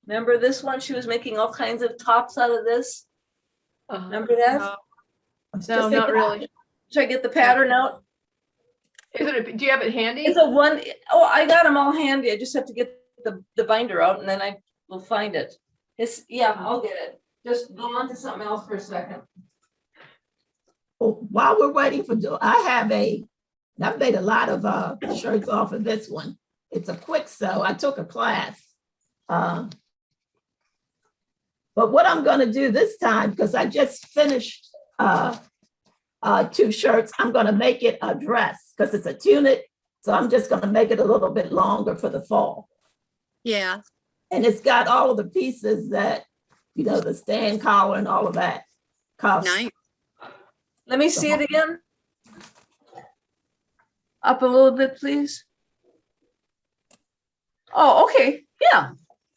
remember this one? She was making all kinds of tops out of this. Remember that? Oh, No, not really. Should I get the pattern out? Is it? Do you have it handy? It's a one. Oh, I got them all handy. I just have to get the binder out and then I will find it. Yeah, I'll get it. Just go on to something else for a second. Well, while we're waiting for, I've made a lot of shirts off of this one. It's a quick sew. I took a class. But what I'm going to do this time, because I just finished a 2 shirts. I'm going to make it a dress because it's a tunic. So I'm just going to make it a little bit longer for the fall. Yeah, And it's got all of the pieces that, you know, the stand collar and all of that. Cuffs. nice. Let me see it again. Up a little bit, please. Oh, okay, yeah.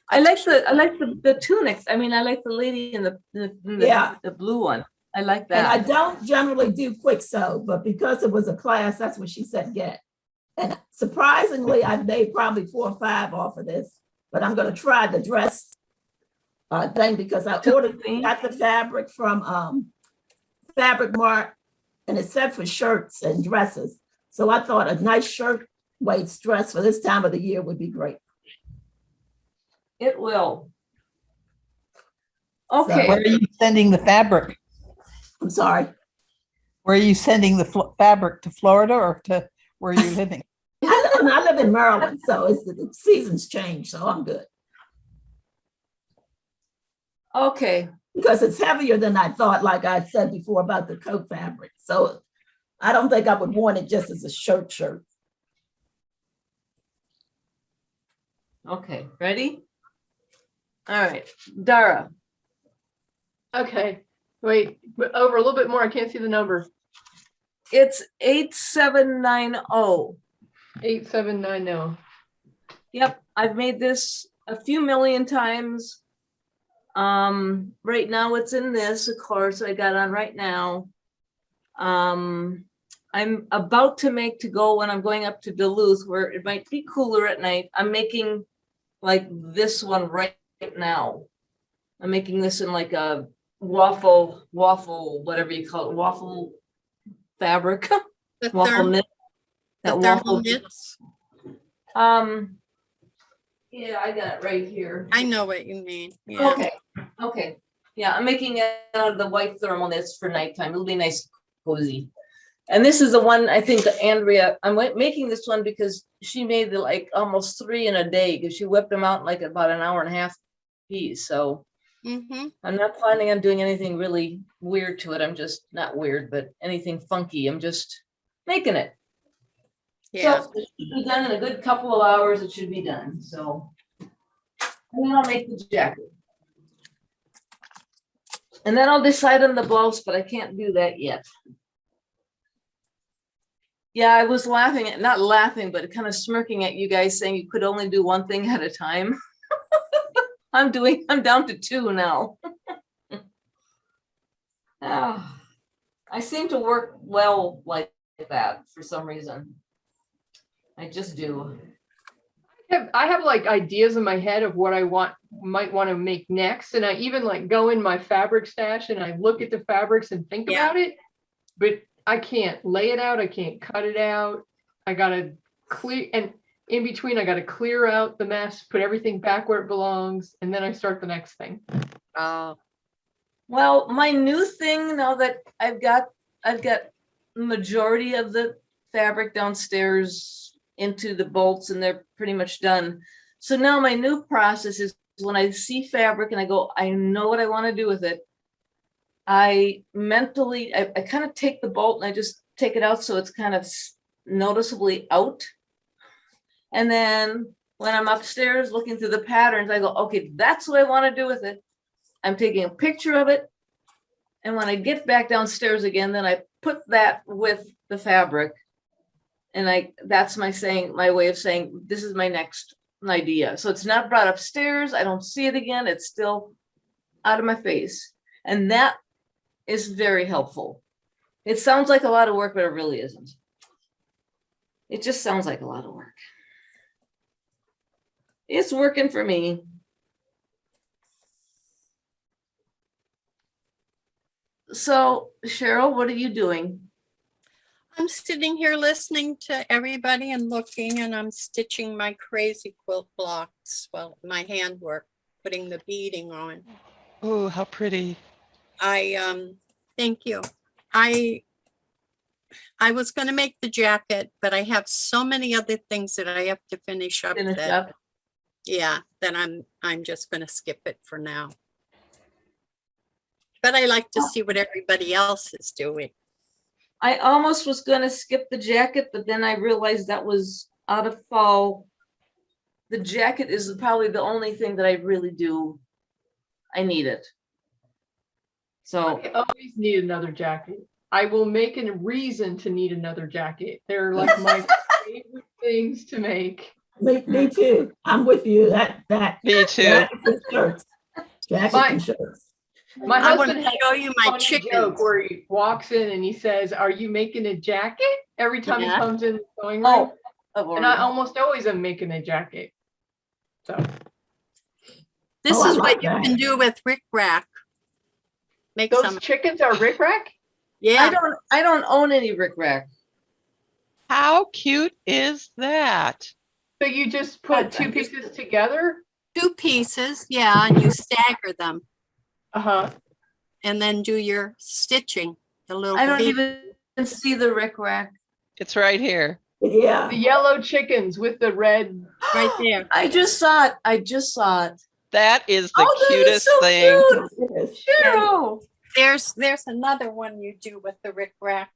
I like the tunics. I mean, I like the lady in Yeah. the blue one. I like And I that. don't generally do quick sew, but because it was a class, that's what she said get. And surprisingly, I've made probably 4 or 5 off of this, but I'm going to try the dress thing because I got the fabric from Fabric Mart, and it's set for shirts and dresses. So I thought a nice shirt waist dress for this time of the year would be great. It will. So- Okay. Where are you sending the fabric? I'm sorry. Where are you sending the fabric, to Florida or to where are you living? I live in Maryland, so the seasons change, so I'm good. Okay. Because it's heavier than I thought, like I said before about the coat fabric. So I don't think I would want it just as a shirt. Okay, ready? All right, Dara. Okay, wait, but over a little bit more. I can't see the number. It's 8790. 8790. Yep, I've made this a few million times. Right now it's in this, of course, I got on right now. I'm about to make to go when I'm going up to Duluth, where it might be cooler at night. I'm making like this one right now. I'm making this in like a waffle, whatever you call it, waffle fabric. The Waffle therm- knit. the That thermal waffle. knits. Yeah, I got it right here. I know what you mean. Yeah. Okay. Yeah, I'm making it out of the white thermal knits for nighttime. It'll be nice, and cozy. And this is the one I think that Andrea, I'm making this one because she made like almost 3 in a day because she whipped them out in like about an hour and a half piece. So Mm-hmm. I'm not planning on doing anything really weird to it. I'm just not weird, but anything funky. I'm just making it. Yeah. So it should be done in a good couple of hours. It should be done. So, and then I'll make the jacket. And then I'll decide on the blouse, but I can't do that yet. Yeah, I was laughing at, not laughing, but kind of smirking at you guys saying you could only do one thing at a time. I'm down to 2 now. I seem to work well like that for some reason. I just do. I have like ideas in my head of what I might want to make next. And I even like go in my fabric stash and I look at the fabrics and think Yeah. about it, but I can't lay it out. I can't cut it out. I gotta clear, and in between I gotta clear out the mess, put everything back where it belongs, and then I start the next thing. Oh, Well, my new thing now that I've got majority of the fabric downstairs into the bolts and they're pretty much done. So now my new process is when I see fabric and I go, I know what I want to do with it. I mentally, I kind of take the bolt and I just take it out so it's kind of noticeably out. And then when I'm upstairs looking through the patterns, I go, okay, that's what I want to do with it. I'm taking a picture of it. And when I get back downstairs again, then I put that with the fabric. And that's my way of saying, this is my next idea. So it's not brought upstairs. I don't see it again. It's still out of my face. And that is very helpful. It sounds like a lot of work, but it really isn't. It just sounds like a lot of work. It's working for me. So Cheryl, what are you doing? I'm sitting here listening to everybody and looking, and I'm stitching my crazy quilt blocks. Well, my handwork, putting the beading on. Oh, how pretty. Thank you. I was going to make the jacket, but I have so many other things that I have to finish up. Finish that- up. Yeah, then I'm just going to skip it for now. But I like to see what everybody else is doing. I almost was gonna skip the jacket, but then I realized that was out of fall. The jacket is probably the only thing that I really do. I need it. So, I always need another jacket. I will make a reason to need another jacket. They're like my favorite things to make. Me too. I'm with you. That Me too. jackets and shirts. Jackets and shirts. My I want husband to has show you a my funny chickens. joke where he walks in and he says, "Are you making a jacket?" Every time he Yeah. comes in the sewing room. oh, And I almost always am making a jacket. So This Oh, I is like what you that. can do with Rick Rack. Make those some, chickens are Rick Rack? yeah. I don't own any Rick Rack. How cute is that? So you just put two pieces together? 2 pieces, yeah, and you stagger them Uh-huh. and then do your stitching, the little. I don't V. even see the Rick Rack. It's right here. Yeah. The yellow chickens with the red. Right there. I just saw it. I just saw it. That is the Oh, that is cutest so thing. cute. Yes. Cheryl. There's another one you do with the Rick Rack.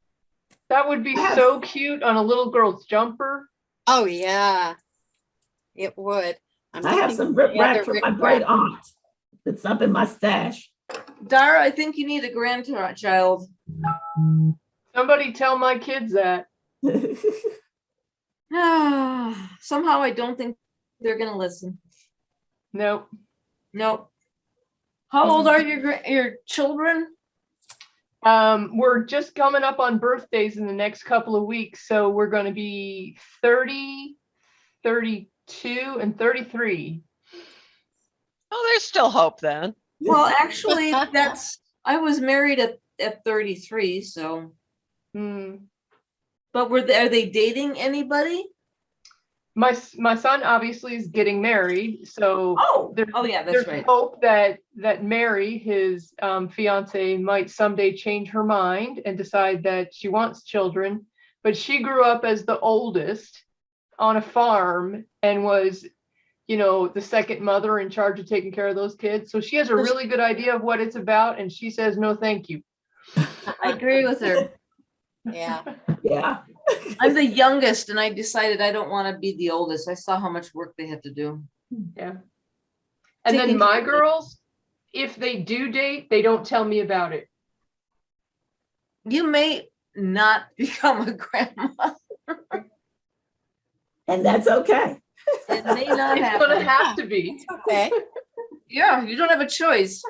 That would be so cute on a little girl's jumper. Oh, yeah. It would. I'm I have looking some for Rip the other Rack from Rick my great Rack. aunt. It's up in my stash. Dara, I think you need a grandchild. Somebody tell my kids that. Somehow I don't think they're gonna listen. Nope. Nope. How old are your children? We're just coming up on birthdays in the next couple of weeks. So we're going to be 30, 32, and 33. Oh, there's still hope then. Well, actually, I was married at 33, so. Hmm. But are they dating anybody? My son obviously is getting married. So Oh, there's, yeah, that's there's right. hope that Mary, his fiance, might someday change her mind and decide that she wants children. But she grew up as the oldest on a farm and was, the second mother in charge of taking care of those kids. So she has a really good idea of what it's about. And she says, no, thank you. I agree with her. Yeah. Yeah. I'm the youngest and I decided I don't want to be the oldest. I saw how much work they had to do. Yeah. And then Taking my care- girls, if they do date, they don't tell me about it. You may not become a grandma. And that's okay. It may not It's going to happen. have to be. Okay. Yeah, you don't have a choice.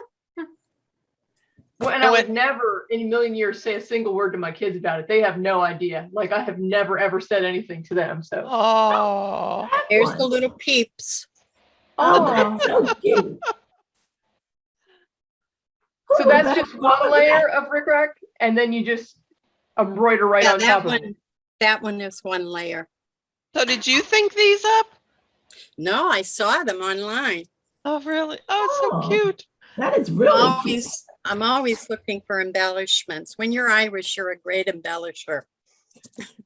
Well, and I would never in a million years say a single word to my kids about it. They have no idea. Like I have never, ever said anything to them. So, Oh, Here's the little peeps. Oh, that's so cute. so that's just one layer of rickrack. And then you just embroider right Yeah, on top of it. that one is one layer. so did you think these up? No, I saw them online. Oh, really? Oh, it's so Oh. cute. That is really cute. I'm always looking for embellishments. When you're Irish, you're a great embellisher.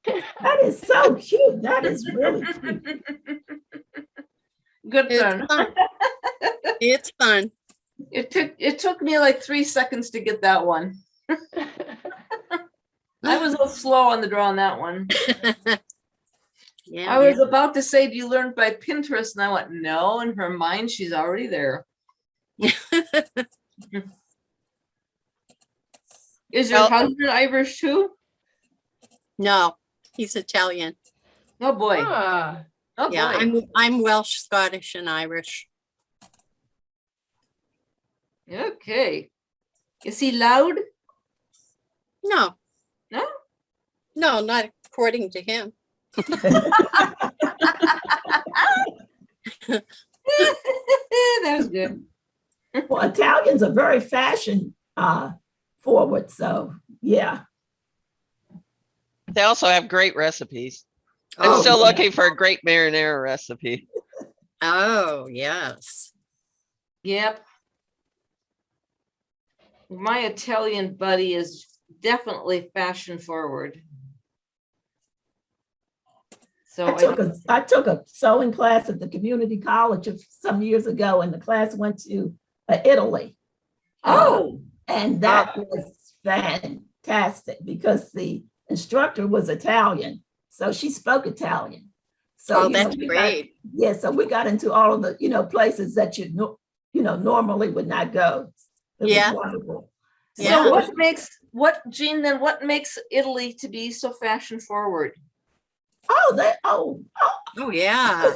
That is so cute. That is really cute. Good It's fun. fun. It's fun. It took me like 3 seconds to get that one. I was a little slow on the draw on that one. Yeah. I was about to say, do you learn by Pinterest? And I went, no, in her mind, she's already there. Is your Well- husband Irish too? No, he's Italian. Oh boy. Ah, Oh Yeah, boy. I'm Welsh, Scottish, and Irish. Okay. Is he loud? No. No? No, not according to him. That was good. Well, Italians are very fashion forward. So yeah. They also have great recipes. I'm Oh, still yeah. looking for a great marinara recipe. Oh, yes. Yep. My Italian buddy is definitely fashion forward. So I took a sewing class at the community college some years ago, and the class went to Italy. oh, And that was fantastic because the instructor was Italian, so she spoke Italian. So Oh, you know, that's we got- great. yeah, so we got into all of the, you know, places that you know, normally would not go. It was Yeah. wonderful. Yeah. So Jean, then what makes Italy to be so fashion forward? Oh, Oh, yeah.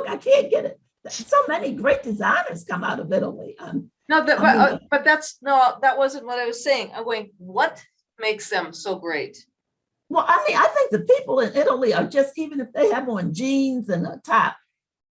I can't get it. So many great designers come out of Italy. No, that, I mean- but that wasn't what I was saying. I'm going, what makes them so great? Well, I mean, I think the people in Italy are just, even if they have on jeans and a top,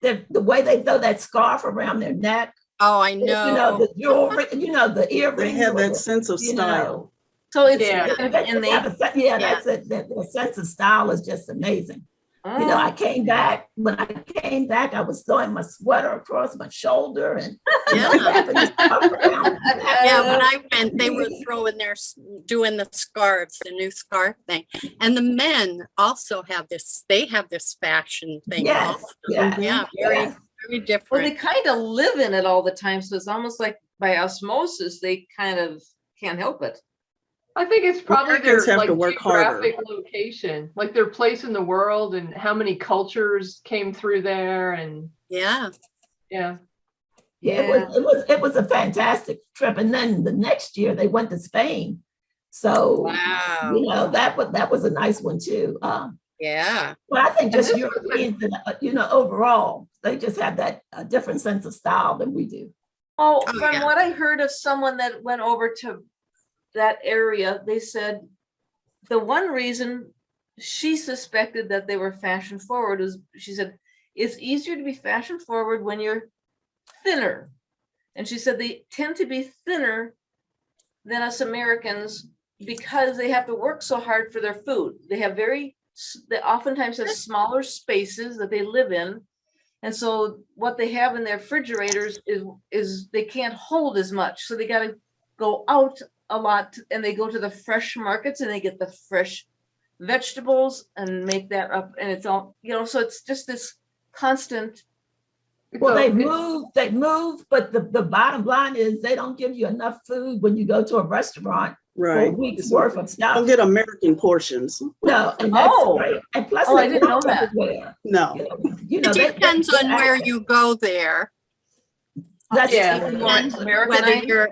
the way they throw that scarf around their neck, Oh, I you know, know. the jewelry, you know, the They earrings. have or that the- sense of you know, style. So it's Yeah. They kind of just have innate. yeah, that's it. Their sense of style is just amazing. You know, I came back, when I came back, I was throwing my sweater across my shoulder and Yeah. wrapping the stuff around. Yeah, when I went, they were throwing doing the scarves, the new scarf thing. And the men also have they have this fashion thing. Yes, also. yeah, Yeah, very, yes. very Well, different. they kind of live in it all the time, so it's almost like by osmosis, they kind of can't help it. I think it's probably their Americans have like to work harder. geographic location, like their place in the world and how many cultures came through there. And Yeah. yeah, Yeah, it was a fantastic trip. And then the next year they went to Spain. So Wow. you know, that was a nice one too. Yeah. But I think just And this was Europeans, you know, overall, they just have that different sense of style than we do. Oh, Oh, from yeah. what I heard of someone that went over to that area, they said the one reason she suspected that they were fashion forward is, she said, it's easier to be fashion forward when you're thinner. And she said they tend to be thinner than us Americans because they have to work so hard for their food. They oftentimes have smaller spaces that they live in. And so what they have in their refrigerators is they can't hold as much. So they got to go out a lot, and they go to the fresh markets and they get the fresh vegetables and make that up. And it's all, you know, so it's just this constant. Well, they it's- move, but the bottom line is they don't give you enough food when you go to a restaurant for a Right. week's worth of Don't stuff. get American portions. No, and that's Oh. great. And plus, Oh, I they didn't know walk that. everywhere. No. You know, It depends on where you go there, That's Yeah. true. depends whether Americanized? you're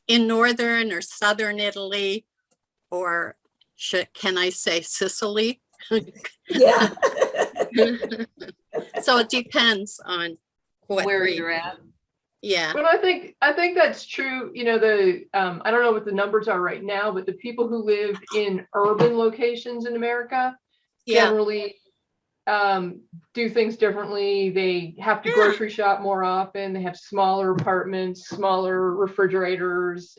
in northern or southern Italy, or can I say Sicily? Yeah. So it depends on what Where region. you're at. Yeah. But I think that's true. You know, I don't know what the numbers are right now, but the people who live in urban locations in America Yeah. generally do things differently. They have to Yeah. grocery shop more often. They have smaller apartments, smaller refrigerators.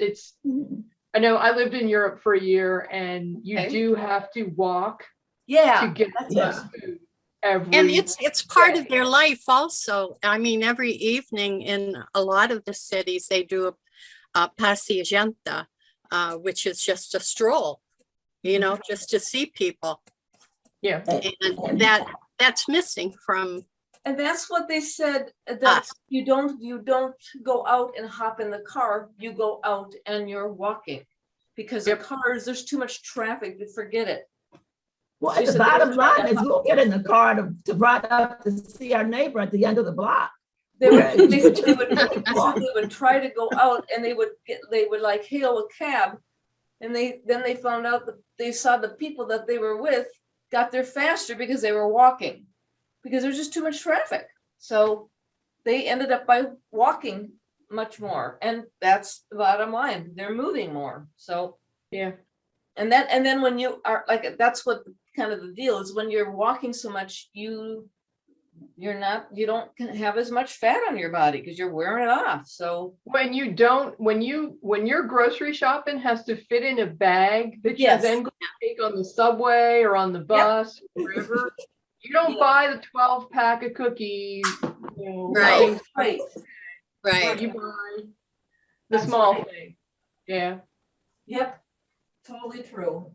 I know I lived in Europe for a year, and you Okay. do have to walk to Yeah. get Yeah. food every. And it's part of their life also. I mean, every evening in a lot of the cities, they do a passeggiata, which is just a stroll, you know, just to see people. Yeah. And that's missing from And that's what they said, that us. you don't go out and hop in the car, you go out and you're walking. Because the Yep. cars, there's too much traffic to forget it. Well, She and the said they bottom were trying line is we'll get in the car to ride up to see our neighbor at the end of the block. They would, Right. they said they would try to go out and they would like hail a cab. And then they found out that they saw the people that they were with got there faster because they were walking. Because there's just too much traffic. So they ended up by walking much more. And that's the bottom line. They're moving more. So, Yeah. and then when you are like, that's what kind of the deal is, when you're walking so much, you don't have as much fat on your body because you're wearing it off. So When your grocery shopping has to fit in a bag that Yes. you're then going to take on the subway or on the bus, or wherever, you don't buy the 12-pack of cookies. You know, Right. things. right. Right. You buy the That's small right. thing. Yeah. Yep. Totally true.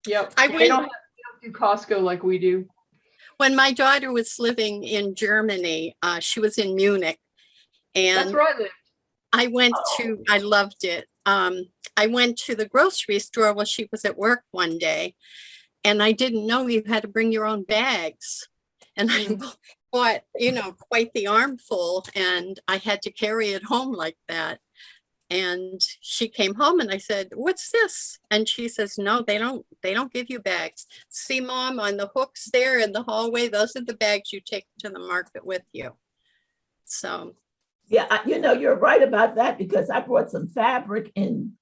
Yep. I They went- don't do Costco like we do. When my daughter was living in Germany, she was in Munich, That's and where I live. I went to, I loved it. I went to the grocery store while she was at work one day, and I didn't know you had to bring your own bags. And I bought, quite the armful, and I had to carry it home like that. And she came home and I said, "What's this?" And she says, "No, they don't give you bags. See, Mom, on the hooks there in the hallway, those are the bags you take to the market with you." So Yeah, you're right about that, because I brought some fabric in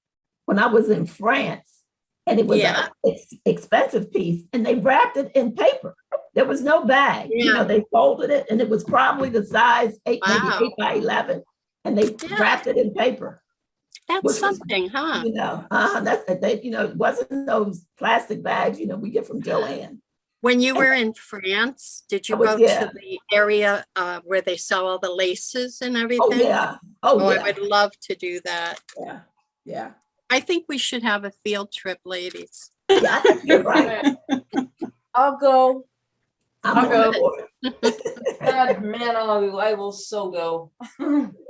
when I was in France, and it was Yeah. an expensive piece, and they wrapped it in paper. There was no bag. Yeah. They folded it, and it was probably the size 8, Wow. maybe 8 by 11, and they Yeah. wrapped it in paper. that's Which was, something, huh? it wasn't those plastic bags, we get from Joanne. When you were in France, did you I was- go yeah. to the area where they sell all the laces and Oh, everything? yeah. Oh, yeah. I would love to do that. Yeah. Yeah. I think we should have a field trip, ladies. Yeah, I think you're right. I'll go. I'm I'll on go. board. God, man, I will so go.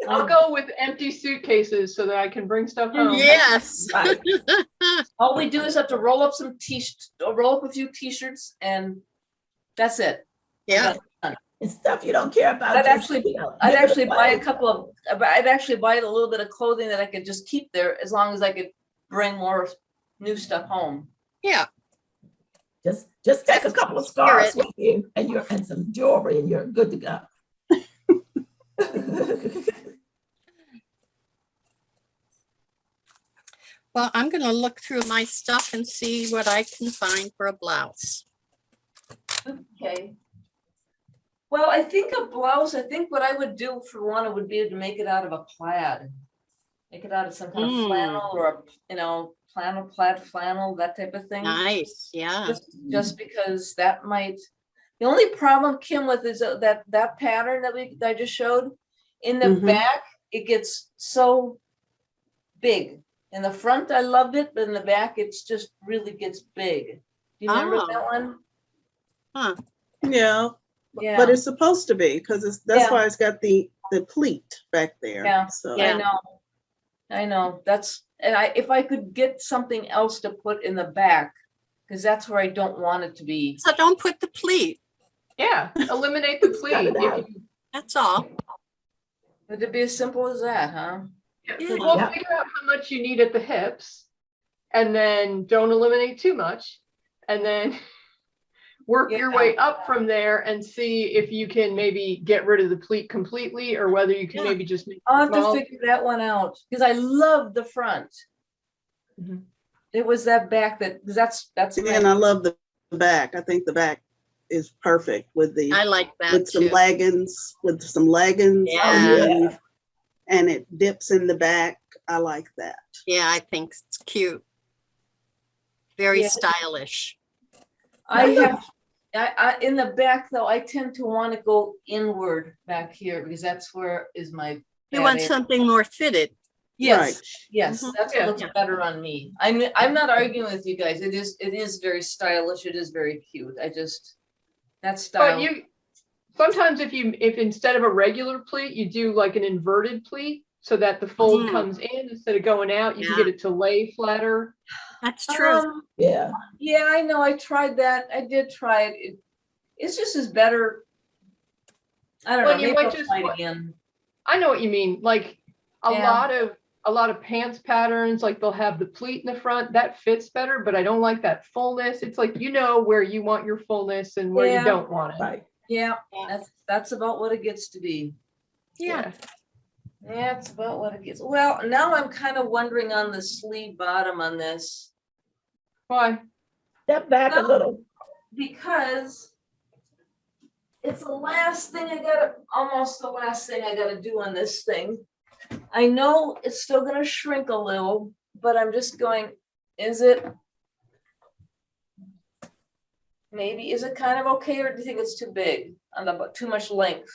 I'll go with empty suitcases so that I can bring stuff home. Yes. Right. All we do is have to roll up a few t-shirts, and that's it. Yeah. And stuff you don't care about. I'd just, actually give it buy a away. couple of, I'd actually buy a little bit of clothing that I could just keep there, as long as I could bring more new stuff home. Yeah. Just take a couple of scarves with you and some jewelry, and you're good to go. Well, I'm going to look through my stuff and see what I can find for a blouse. Okay. Well, I think a blouse, I think what I would do for one would be to make it out of a plaid. Make it out of some kind of flannel, or plaid flannel, that type of thing. Nice. Yeah. Just because that might, the only problem, Kim, with is that pattern that I just showed, in the Mhm. back, it gets so big. In the front, I loved it, but in the back, it's just really gets big. Do you remember Oh. that one? Huh. Yeah, Yeah. but it's supposed to be, because that's Yeah. why it's got the pleat back there. Yeah. So Yeah. I know, if I could get something else to put in the back, because that's where I don't want it to be. So don't put the pleat. Yeah, eliminate the pleat. If you, That's all. Would it be as simple as that, huh? Yeah. well, Yeah. figure out how much you need at the hips, and then don't eliminate too much, and then work your Yeah. way up from there and see if you can maybe get rid of the pleat completely, or whether you can Yeah. maybe just make it I'll have to small. figure that one out, because I love the front. Mhm. It was that back because that's and I love the back. I think the back is perfect with I like that with some too. leggings, Yeah. and it dips in the back. I like that. Yeah, I think it's cute. Very Yeah. stylish. I in the back though, I tend to want to go inward back here, because that's where is my. You bad want area. something more fitted. Yes, Right. yes, Mhm. that's Yeah. what looks better on me. I'm not arguing with you guys. It is very stylish. It is very cute. That style. But sometimes if instead of a regular pleat, you do like an inverted pleat, so that the fold Mhm. comes in instead of going out, you Yeah. can get it to lay flatter. That's true. Yeah. Yeah, I know. I tried that. I did try it. It's just as better. I don't Well, know. you Maybe might I'll just try it want- again. I know what you mean. Like Yeah. a lot of pants patterns, like they'll have the pleat in the front, that fits better, but I don't like that fullness. It's like, where you want your fullness and where Yeah. you don't want it. Right. Yeah, that's about what it gets to be. Yeah. Yeah, it's about what it gets. Well, now I'm kind of wondering on the sleeve bottom on this, Why? Step back a Well, little. because it's almost the last thing I gotta do on this thing. I know it's still gonna shrink a little, but I'm just going, is it kind of okay, or do you think it's too big too much length?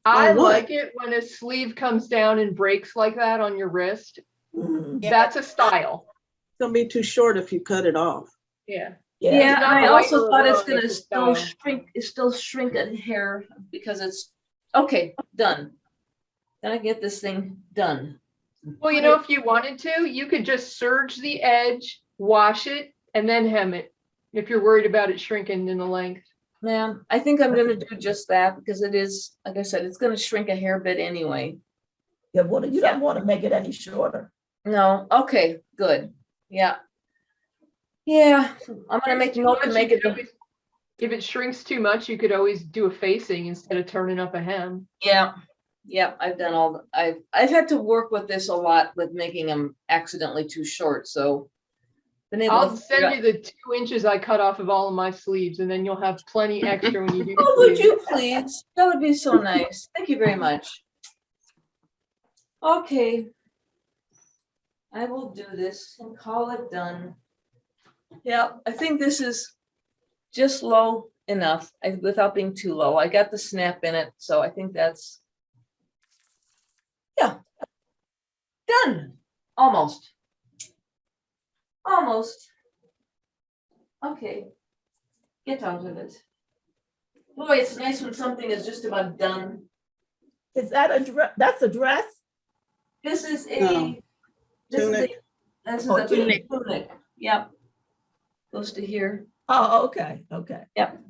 I On what? like it when a sleeve comes down and breaks like that on your wrist. Mhm. Yeah. That's a style. It's gonna be too short if you cut it off. Yeah. Yeah. Yeah, not and I the also white thought it's alone, gonna it's the still style. shrink a hair, because it's, okay, done. Gonna get this thing done. Well, you know, if you wanted to, you could just serge the edge, wash it, and then hem it. If you're worried about it shrinking in the length. Yeah, I think I'm gonna do just that because it is, like I said, it's gonna shrink a hair bit anyway. Yeah, well, you don't want to make it any shorter. No, okay, good. Yeah. Yeah, I'm gonna make Too note to much, make you it, could always- If it shrinks too much, you could always do a facing instead of turning up a hem. yeah. Yeah, I've done all, I've had to work with this a lot with making them accidentally too short, so. Been able I'll to figure send you the 2 inches I cut off of all of my sleeves, and then you'll have plenty extra when you do. Oh, would sleeves. you please? That would be so nice. Thank you very much. Okay. I will do this and call it done. Yeah, I think this is just low enough without being too low. I got the snap in it, so I think that's, yeah, done, almost. Almost. Okay, get out of it. Boy, it's nice when something is just about done. Is that a dress? That's a dress? This is No. Tunic. This is Oh, a tunic. tunic. Yep. Goes to here. Oh, okay, okay. Yep.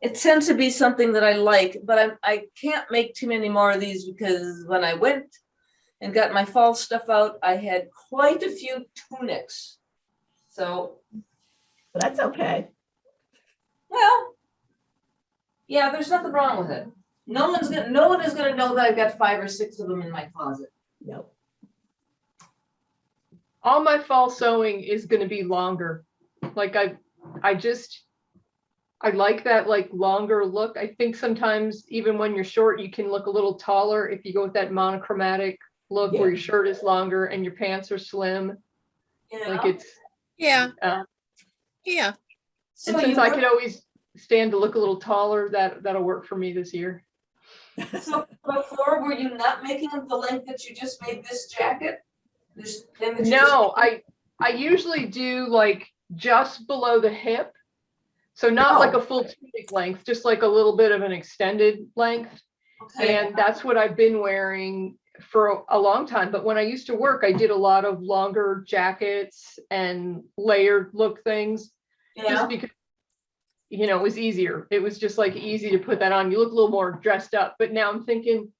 It tends to be something that I like, but I can't make too many more of these because when I went and got my fall stuff out, I had quite a few tunics. So, But that's okay. well, yeah, there's nothing wrong with it. No one is gonna know that I've got 5 or 6 of them in my closet. Yep. All my fall sewing is going to be longer. Like I like that like longer look. I think sometimes even when you're short, you can look a little taller if you go with that monochromatic look where your shirt is longer and your pants are slim. Like it's Yeah, uh, yeah. So and you since I work- could always stand to look a little taller, that'll work for me this year. So before, were you not making them the length that you just made this jacket? This thing that you No, just- I usually do like just below the hip. So not like a full tunic length, just like a little bit of an extended length. Okay. And that's what I've been wearing for a long time. But when I used to work, I did a lot of longer jackets and layered look things Yeah. just because, you know, it was easier. It was just like easy to put that on. You look a little more dressed up. But now I'm thinking,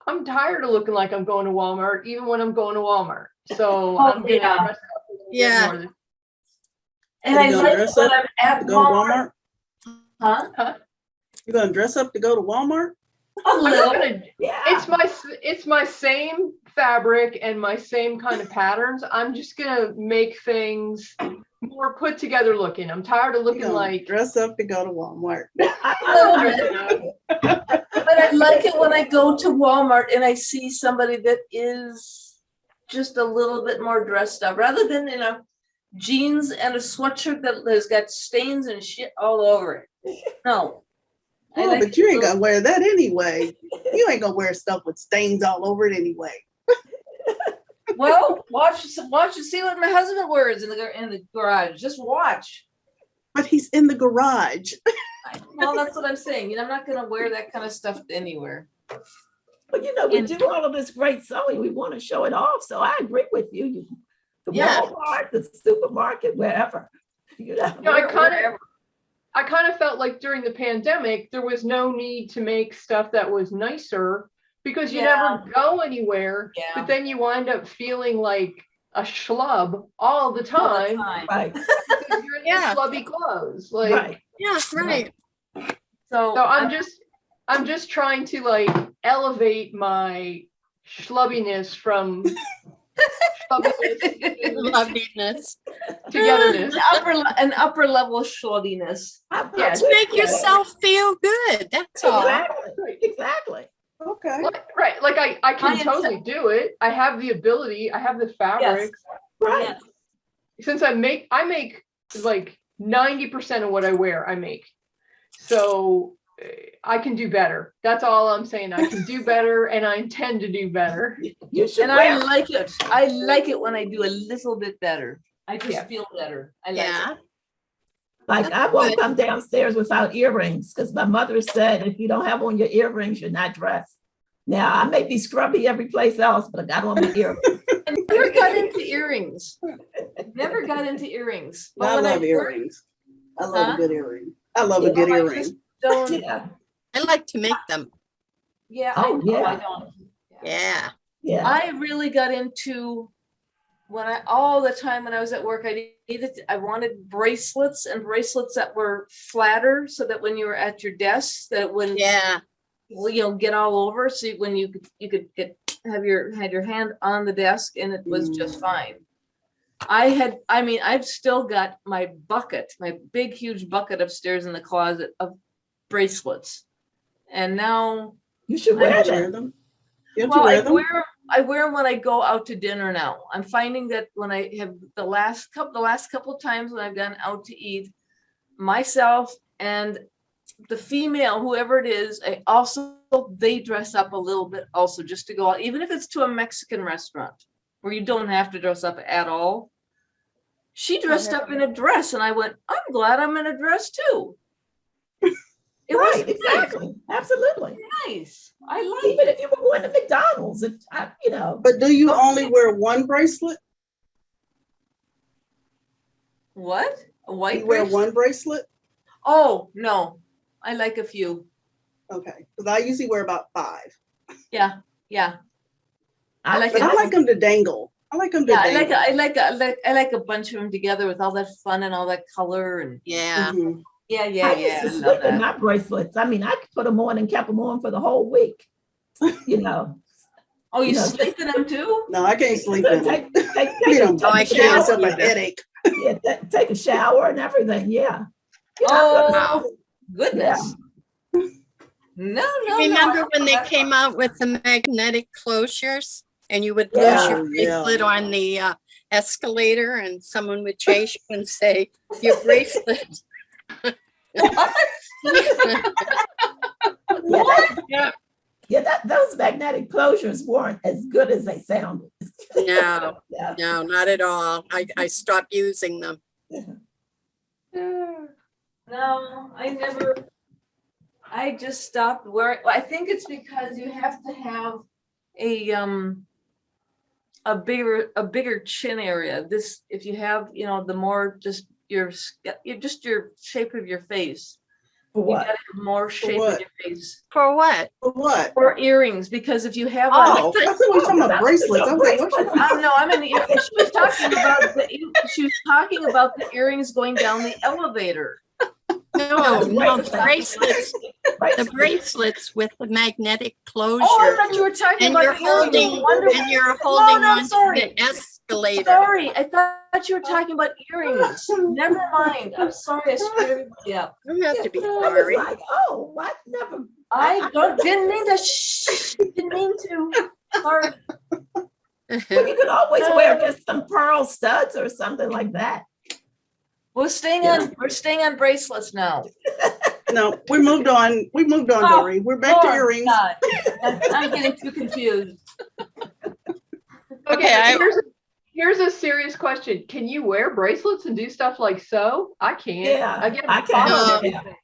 I'm tired of looking like I'm going to Walmart, even when I'm going to Walmart. So I'm gonna yeah. dress up a little bit Yeah. more this- And You I gonna like dress when up I'm at To go to Walmart. Walmart? Huh? You gonna dress up to go to Walmart? A I'm not little. gonna Yeah. it's my same fabric and my same kind of patterns. I'm just gonna make things more put together looking. I'm tired of You looking gonna like dress up to go to Walmart? But I like it when I go to Walmart and I see somebody that is just a little bit more dressed up, rather than in a jeans and a sweatshirt that has got stains and shit all over it. No. I Oh, like but you ain't it. gonna wear that anyway. You ain't gonna wear stuff with stains all over it anyway. Well, watch and see what my husband wears in the garage. Just watch. But he's in the garage. Well, that's what I'm saying. You know, I'm not gonna wear that kind of stuff anywhere. But you know, we And- do all of this great sewing. We want to show it off. So I agree with you. You the Yeah. Walmart, the supermarket, wherever. You know. No, I Wherever. kind of felt like during the pandemic, there was no need to make stuff that was nicer because you Yeah. never go anywhere. Yeah. But then you wind up feeling like a schlub all the All the time. time. Right, Because you're in Yeah. your schlubby clothes. Like right. Yeah, right. So so I'm just trying to like elevate my schlubbiness from schlubbiness to Loveliness. togetherness. an upper level shoddiness. Yeah, To make yourself feel good. That's all. Exactly, exactly. Okay. Right. Like I My can intent- totally do it. I have the ability, I have the fabrics. Right. Since I make like 90% of what I wear, I make. So I can do better. That's all I'm saying. I can do better and I intend to do better. You should And I wear. like it. I like it when I do a little bit better. I just Yeah. feel better. I like Yeah. it. Like I won't Good. come downstairs without earrings because my mother said if you don't have on your earrings, you're not dressed. Now, I may be scrubby every place else, but I got on my ear. I never got into earrings. Never got into earrings. But I when love worked- earrings. I love Huh? a good earring. I love a good I earring. just don't, Yeah, I like to make them. yeah, Oh, I know I yeah. don't. Yeah. yeah. I really got into all the time when I was at work, I wanted bracelets and bracelets that were flatter so that when you were at your desk, that when Yeah. get all over. So when you could had your hand on the desk and it was just fine. I've still got my big, huge bucket upstairs in the closet of bracelets. And now, You should You wear don't wear them. them? You have to well, wear them? I wear them when I go out to dinner now. I'm finding that when I have the last couple of times when I've gone out to eat, myself and the female, whoever it is, they dress up a little bit also just to go out, even if it's to a Mexican restaurant where you don't have to dress up at all. She dressed up in a dress and I went, I'm glad I'm in a dress too. It was Right, exactly. Absolutely. nice. I like Even it. if you were going to McDonald's, But do you only wear one bracelet? What? A white You wear bracelet? one bracelet? Oh, no. I like a few. Okay, because I usually wear about 5. Yeah. I like But I like them to dangle. I like them to Yeah, dangle. I like a bunch of them together with all that fun and all that color and Yeah. Mhm. yeah. I I used to love slip in that. my bracelets. I mean, I could put them on and kept them on for the whole week. You know, Oh, you No, sleep in them too? No, I can't sleep in them. take You don't Oh, I give yourself can't a headache. take a shower and everything. Yeah. Oh, goodness. No. Remember when they came out with the magnetic closures and you would lose Yeah. your Oh, yeah. bracelet on the escalator and someone would chase you and say, your bracelet. Those magnetic closures weren't as good as they sounded. No, Yeah. no, not at all. I stopped using them. No, I just stopped wearing, I think it's because you have to have a bigger chin area. This, if you have, the more just your shape of your face. For You what? gotta have more shape of what? your face. For what? For what? Or earrings, because if you have Oh, I thought we were talking about bracelets. I was like, what's Oh, no, I mean, she was talking about the earrings going down the elevator. No, the bracelets. bracelets with the magnetic Oh, I closure. thought you were talking And about you're the earrings. holding, Wonderful. and you're holding no, on to sorry. the escalator. Sorry, I thought you were talking about earrings. Never mind. I'm sorry, I screwed everybody up. You don't have to be I was sorry. like, oh, what? Never. Didn't mean to. Didn't mean to. Sorry. Well, you could always wear just some pearl studs or something like that. We're staying on bracelets now. No, we moved on. Oh, Doreen. We're back to Oh, earrings. God. I'm getting too confused. Okay, Here's a serious question. Can you wear bracelets and do stuff like sew? I can't. Yeah, I get I caught can't. on No. everything.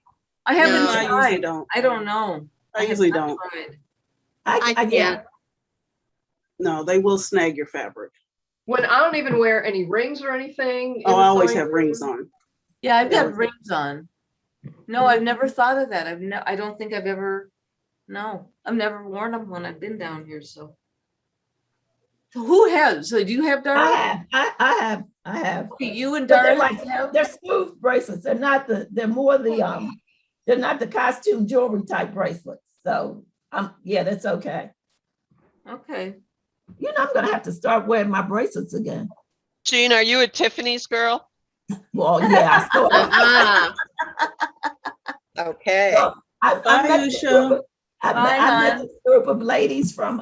I haven't No, I usually tried. don't. I don't know. I have usually not don't. tried. I I can't. can't. No, they will snag your fabric. When I don't even wear any rings or anything. in Oh, the I always sewing have rings room. on. Yeah, I've got Yeah. rings on. No, I've never thought of that. I don't think I've ever, no, I've never worn them when I've been down here, so. So who has? So do you have, Darla? I have. Okay, you and But they're Darla like, have? they're smooth bracelets. They're more they're not the costume jewelry type bracelets. So yeah, that's okay. Okay. I'm gonna have to start wearing my bracelets again. Jean, are you a Tiffany's girl? Well, yeah, I sort of. Ah. Okay. I Bye, met Yusha. I met a group of ladies from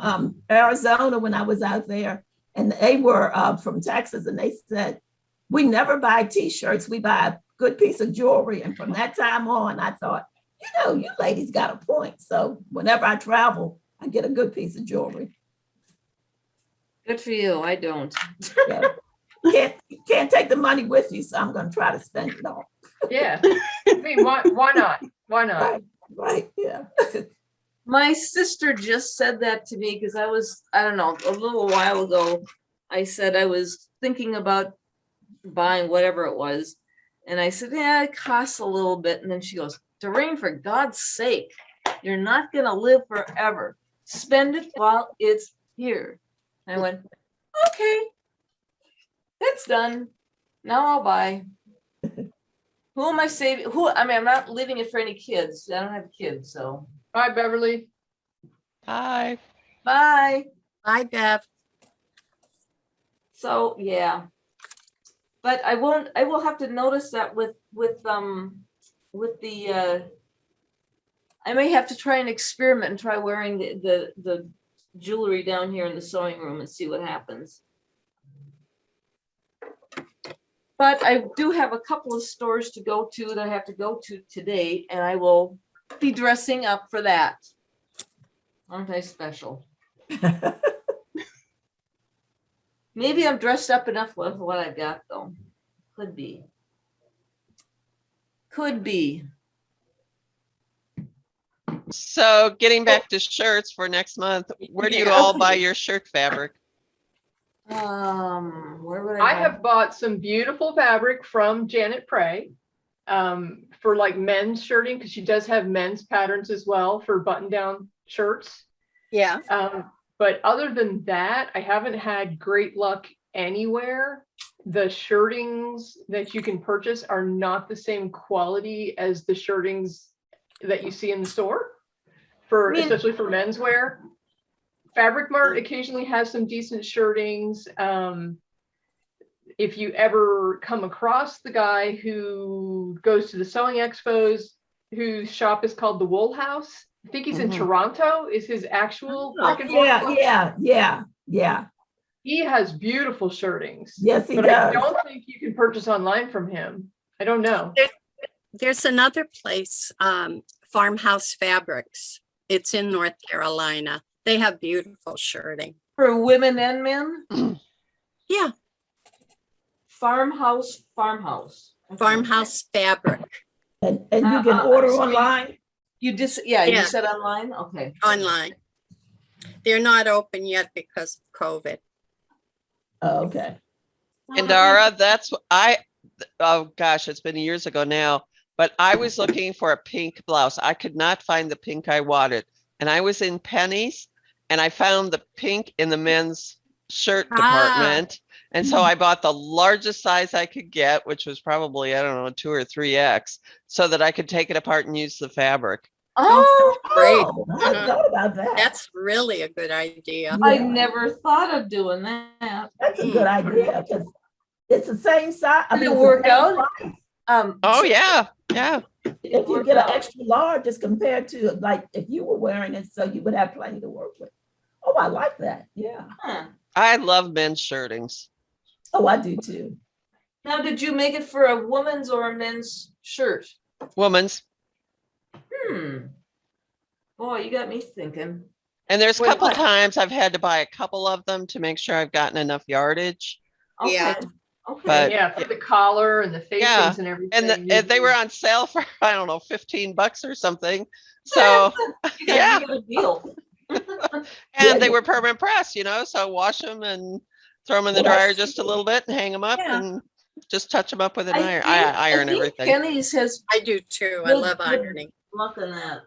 Arizona when I was out there, and they were from Texas, and they said, we never buy T-shirts, we buy a good piece of jewelry. And from that time on, I thought, you ladies got a point. So whenever I travel, I get a good piece of jewelry. Good for you. I don't. Yeah. Can't take the money with you, so I'm gonna try to spend it all. Yeah. I mean, why not? Why not? Right, yeah. My sister just said that to me because I don't know, a little while ago, I said I was thinking about buying whatever it was. And I said, yeah, it costs a little bit. And then she goes, Doreen, for God's sake, you're not gonna live forever. Spend it while it's here. And I went, okay, that's done. Now I'll buy. Who am I saving? I mean, I'm not leaving it for any kids. I don't have kids, so Bye, Beverly. Hi. bye. Bye, Bev. So, yeah. But I will have to notice that with the I may have to try an experiment and try wearing the jewelry down here in the sewing room and see what happens. But I do have a couple of stores to go to that I have to go to today, and I will be dressing up for that. Aren't I special? Maybe I'm dressed up enough with what I got, though. Could be. Could be. So getting back to shirts for next month, where do you Yeah. all buy your shirt fabric? Where would I I have bought some beautiful fabric from Janet Prey for like men's shirting, because she does have men's patterns as well for button-down shirts. Yeah. But other than that, I haven't had great luck anywhere. The shirtings that you can purchase are not the same quality as the shirtings that you see in the store, especially for menswear. Fabric Mart occasionally has some decent shirtings. If you ever come across the guy who goes to the sewing expos, whose shop is called the Wool House, I think he's in Toronto, is his actual brick and mortar. Yeah. He has beautiful shirtings. Yes, he but does. I don't think you can purchase online from him. I don't know. There's another place, Farmhouse Fabrics. It's in North Carolina. They have beautiful shirting. for women and men? Yeah, Farmhouse. Farmhouse Fabric And you can order so online? You you Yeah. said online? Okay. online. They're not open yet because of COVID. Oh, okay. And Dara, oh gosh, it's been years ago now, but I was looking for a pink blouse. I could not find the pink I wanted. And I was in Penny's and I found the pink in the men's shirt department. And so I bought the largest size I could get, which was probably, I don't know, 2 or 3X, so that I could take it apart and use the fabric. Oh, Great. Oh, I didn't know about that. That's really a good idea. I Yeah. never thought of doing that. That's a good idea, because it's the same size. I Did mean, it it's the work same out? price. Oh, yeah. Yeah. If you get an extra large, as compared to like if you were wearing it, so you would have plenty to work with. Oh, I like that. Yeah. Huh. I love men's shirtings. Oh, I do too. Now, did you make it for a woman's or a men's shirt? Women's. Boy, you got me thinking. And there's a Wait, couple what? times I've had to buy a couple of them to make sure I've gotten enough yardage. Okay. Yeah. Okay. But- Yeah, for the collar and the facings Yeah, and everything. And they were on sale for, I don't know, $15 or something. So, You got yeah. a good deal. and they were permanent press, so wash them and throw them in the Well, dryer that's just a little bit and hang them up Yeah. and just touch them up with an I iron. think- I iron think everything. Penny's has I do too. I Good- love good ironing. luck on that.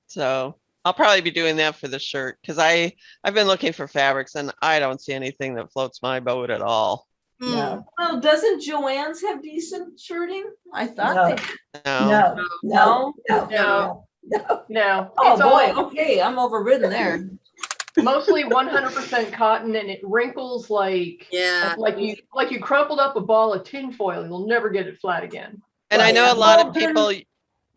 So I'll probably be doing that for the shirt because I've been looking for fabrics and I don't see anything that floats my boat at all. Hmm. No, Well, doesn't Joann's have decent shirting? I thought No. they did. No. no, no, no, No. no. No. Oh, it's boy. all Okay, I'm overridden there. mostly 100% cotton, and it wrinkles Yeah. like you crumpled up a ball of tin foil. You'll never get it flat again. And I Right. know a lot Well, of then-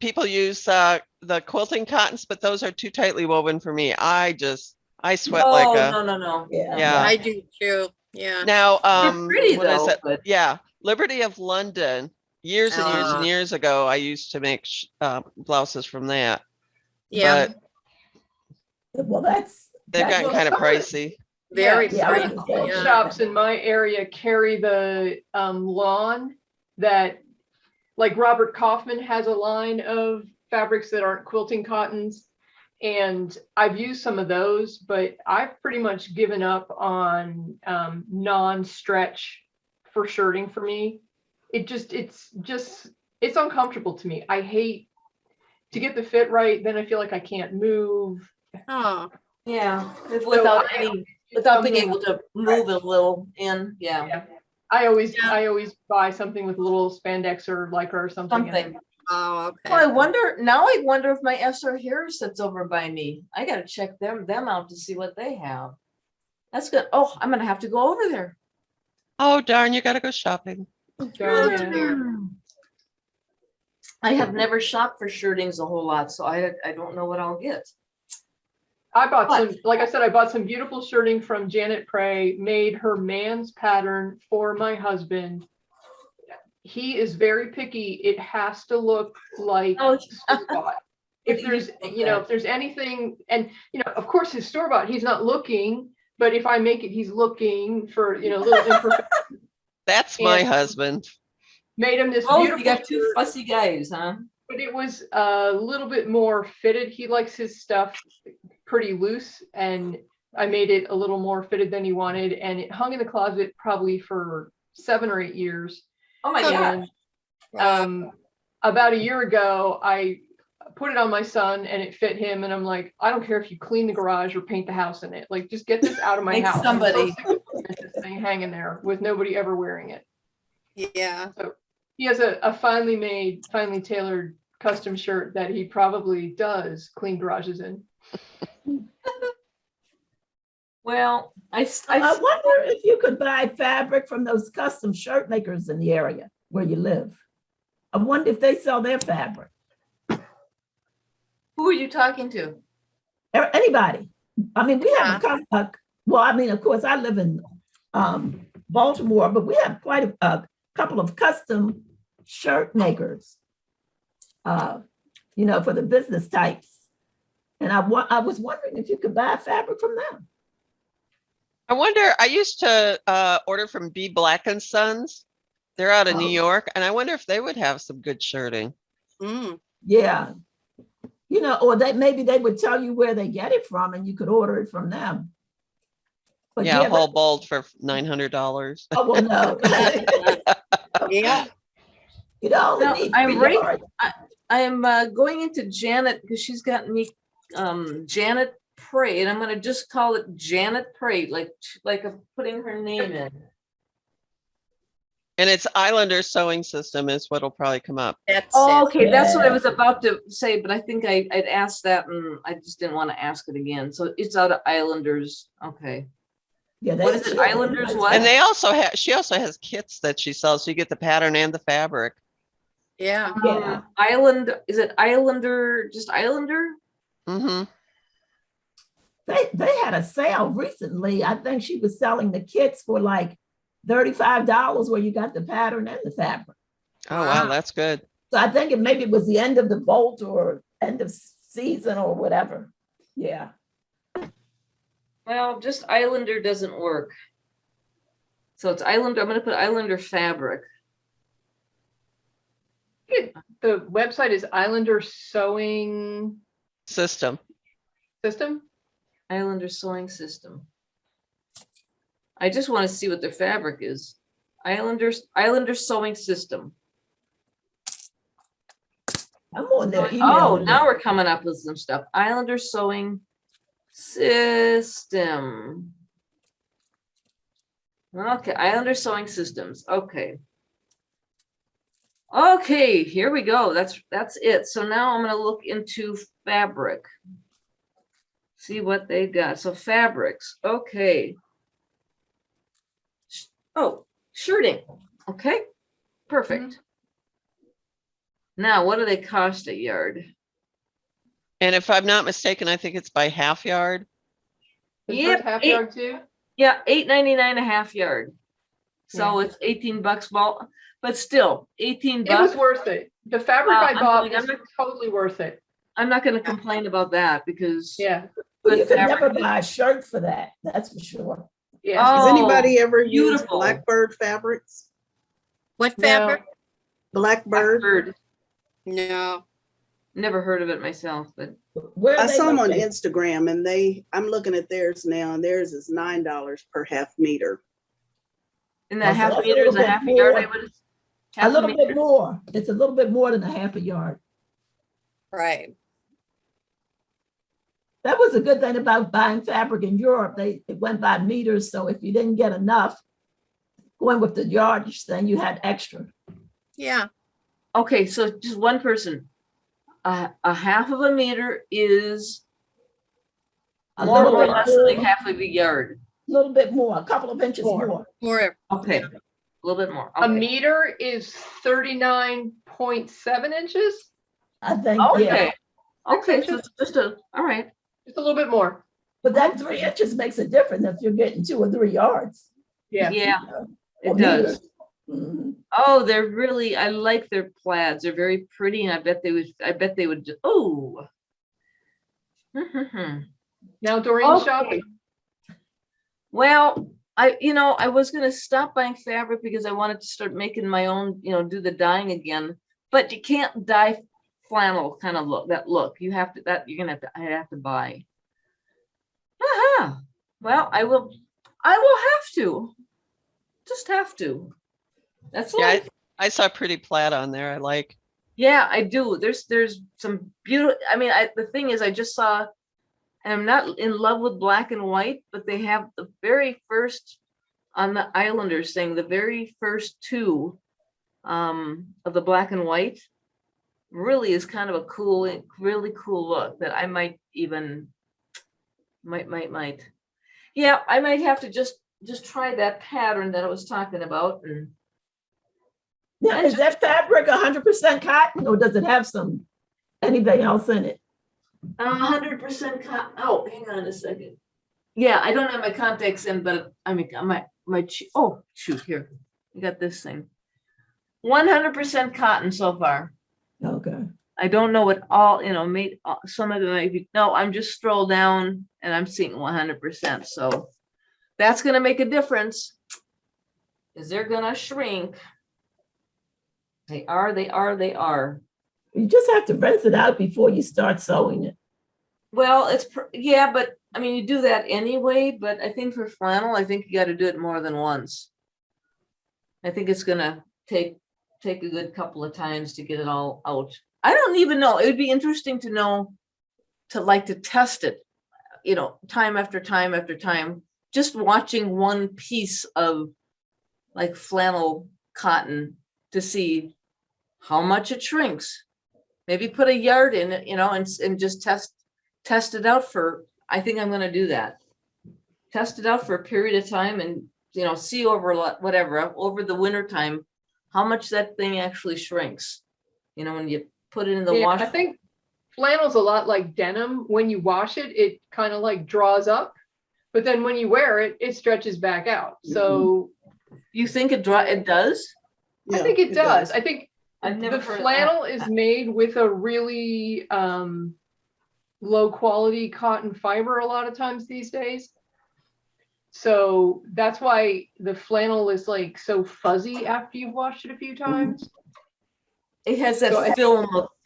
people use the quilting cottons, but those are too tightly woven for me. I sweat Oh, like a. no. Yeah. I do too. Yeah. Now, They're pretty what is though, it? but Yeah, Liberty of London. Years and years and Ah. years ago, I used to make blouses from that. Yeah. But Well, they've that's gotten kind of pricey. Very Yeah, I pretty. would say. Yeah. Shops in my area carry the lawn that, like Robert Kaufman has a line of fabrics that aren't quilting cottons. And I've used some of those, but I've pretty much given up on non-stretch for shirting for me. It's uncomfortable to me. I hate to get the fit right. Then I feel like I can't move. Oh, Yeah, So without being able to move a little in, yeah. Yeah. I always buy something with a little spandex or lycra or something. in it. Something. oh, Well, I okay. wonder if my SR Hair sits over by me. I gotta check them out to see what they have. That's good. Oh, I'm gonna have to go over there. Oh, darn, you gotta go shopping. So, yeah. I have never shopped for shirtings a whole lot, so I don't know what I'll get. I bought What? some, like I said, I bought some beautiful shirting from Janet Prey, made her man's pattern for my husband. He is very picky. It has to look like Oh, store-bought. If there's, if there's anything, and, of course, his store-bought, he's not looking, but if I make it, he's looking for, little imperfections. That's my And- husband. Made him this Oh, beautiful you got two shirt. fussy guys, huh? But it was a little bit more fitted. He likes his stuff pretty loose, and I made it a little more fitted than he wanted, and it hung in the closet probably for 7 or 8 years. Oh my God. And about a year ago, I put it on my son and it fit him, and I'm like, I don't care if you clean the garage or paint the house in it. Like, just get this out of my Make house. somebody. I'm so sick of this thing hanging there with nobody ever wearing it. Yeah. He has a finely made, finely tailored custom shirt that he probably does clean garages in. Well, I wonder if you could buy fabric from those custom shirt makers in the area where you live. I wonder if they sell their fabric. who are you talking to? Or anybody. I mean, we have of course, I live in Baltimore, but we have quite a couple of custom shirt makers, for the business types. And I was wondering if you could buy fabric from them. I wonder, I used to order from B Black and Sons. They're out of New Oh. York, and I wonder if they would have some good shirting. Mm. Yeah. Or maybe they would tell you where they get it from and you could order it from them. But Yeah, but- whole bolt for $900. oh, well, no. Yeah. You know, No, need I'm 3 right- yards. I am going into Janet because she's got me Janet Prey, and I'm gonna just call it Janet Prey, like I'm putting her name in. And it's Islander Sewing System is what'll probably come up. That's Oh, it. okay, that's what I Yeah. was about to say, but I think I'd asked that and I just didn't want to ask it again. So it's out of Islanders. Okay. Yeah, What is it, sure. Islanders what? And she also has kits that she sells, so you get the pattern and the fabric. Yeah. Yeah. Is it Islander, just Islander? Hmm. They had a sale recently. I think she was selling the kits for like $35 where you got the pattern and the fabric. Oh, wow, Wow. that's good. So I think maybe it was the end of the bolt or end of season or whatever. Yeah. Well, just Islander doesn't work. So it's Islander, I'm gonna put Islander fabric. The website is Islander Sewing System. System. Islander sewing system. I just want to see what their fabric is. Islander sewing system. I'm on there. Oh, now we're coming up with some stuff. Islander sewing system. Okay, Islander sewing systems. Okay. Okay, here we go. That's it. So now I'm going to look into fabric. See what they got. So fabrics. Okay. Oh, shirting. Okay, perfect. Now, what do they cost a yard? And if I'm not mistaken, I think it's by half yard. The Yep, first half eight- yard too. Yeah, $8.99 a half yard. So it's 18 bucks ball, but still 18 It was bucks. worth it. The fabric I I'm bought like, was I'm not- totally worth it. I'm not gonna complain about that because Yeah, Well, you good could never fabric. buy a shirt for that. That's for sure. yeah. Oh, Has anybody ever used beautiful. Blackbird fabrics? What No. fabric? Blackbird? Blackbird. No. Never heard of it myself, but Where I are they saw them on located? Instagram and I'm looking at theirs now and theirs is $9 per half meter. in Oh, that so half that's a meter is little a bit half a yard, I more. would. A half little meter. bit more. It's a little bit more than a half a yard. Right. That was a good thing about buying fabric in Europe. It went by meters, so if you didn't get enough, going with the yardage thing, you had extra. Yeah. Okay, so just one person. A half of a meter is A more little or bit less than more, half of a yard. little bit more, a couple of inches More. more. More. Okay, a little bit more. A Okay. meter is 39.7 inches, I think, yeah. Okay. Okay, so inches? it's just all right. Just a little bit more. But that 3 inches makes a difference if you're getting 2 or 3 yards. Yeah. Yeah, or it does. meters. Mhm. Oh, they're really, I like their plaids. They're very pretty and I bet they would, oh. Now Doreen's Okay. shopping. Well, I was gonna stop buying fabric because I wanted to start making my own, do the dyeing again. But you can't dye flannel kind of look. You have to, I have to buy. Well, I will have to. Just have to. That's Yeah, life. I saw pretty plaid on there. I like. Yeah, I do. There's some beautiful, the thing is I just saw, and I'm not in love with black and white, but they have the very first on the Islanders thing, the very first two of the black and white really is kind of a cool, really cool look that I might even might. Yeah, I might have to just try that pattern that I was talking about. And Now, is that fabric 100% cotton or does it have anything else in it? 100% cotton. Oh, hang on a second. Yeah, I don't have my contacts in, but oh shoot, here. I got this thing. 100% cotton so far. Okay. I don't know what all, some of them might be, no, I'm just scroll down and I'm seeing 100%. So that's gonna make a difference. Is they're gonna shrink. They are. You just have to rinse it out before you start sewing it. Well, yeah, but you do that anyway, but I think for flannel, I think you got to do it more than once. I think it's gonna take a good couple of times to get it all out. I don't even know. It would be interesting to know, to test it, time after time after time, just watching one piece of like flannel cotton to see how much it shrinks. Maybe put a yard in it, and just test it out for, I think I'm going to do that. Test it out for a period of time and, see over the winter time, how much that thing actually shrinks. When you put it in the wash. I think flannel's a lot like denim. When you wash it, it kind of like draws up, but then when you wear it, it stretches back out. So you think it does? I think it does. I think I've never the heard flannel is made with a really low quality cotton fiber a lot of times these days. So that's why the flannel is like so fuzzy after you've washed it a few times. It has that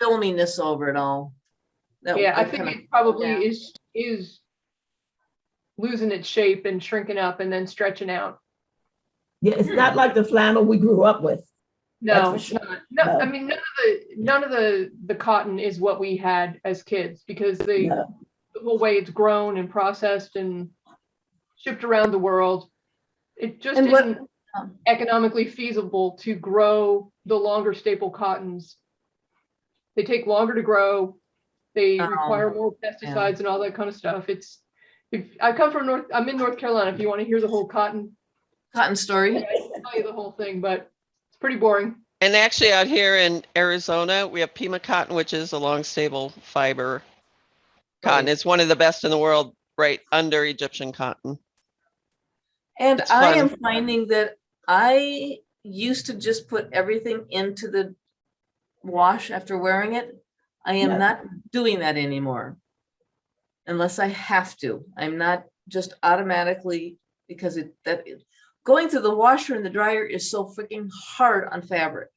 filminess over it all. I think it probably is losing its shape and shrinking up and then stretching out. Yeah, it's not like the flannel we grew up with. No, That's for it's not. No, I mean none of the cotton is what we had as kids because the whole way it's grown and processed and shipped around the world, it just isn't economically feasible to grow the longer staple cottons. They take longer to grow. They require more pesticides and all that kind of stuff. I'm in North Carolina. If you want to hear the whole cotton story, I can tell you the whole thing, but it's pretty boring. And actually out here in Arizona, we have Pima cotton, which is a long stable fiber cotton. It's one of the best in the world, right under Egyptian cotton. And It's I fun. am finding that I used to just put everything into the wash after wearing it. I am not doing that anymore unless I have to. I'm not just automatically, because going through the washer and the dryer is so freaking hard on fabric.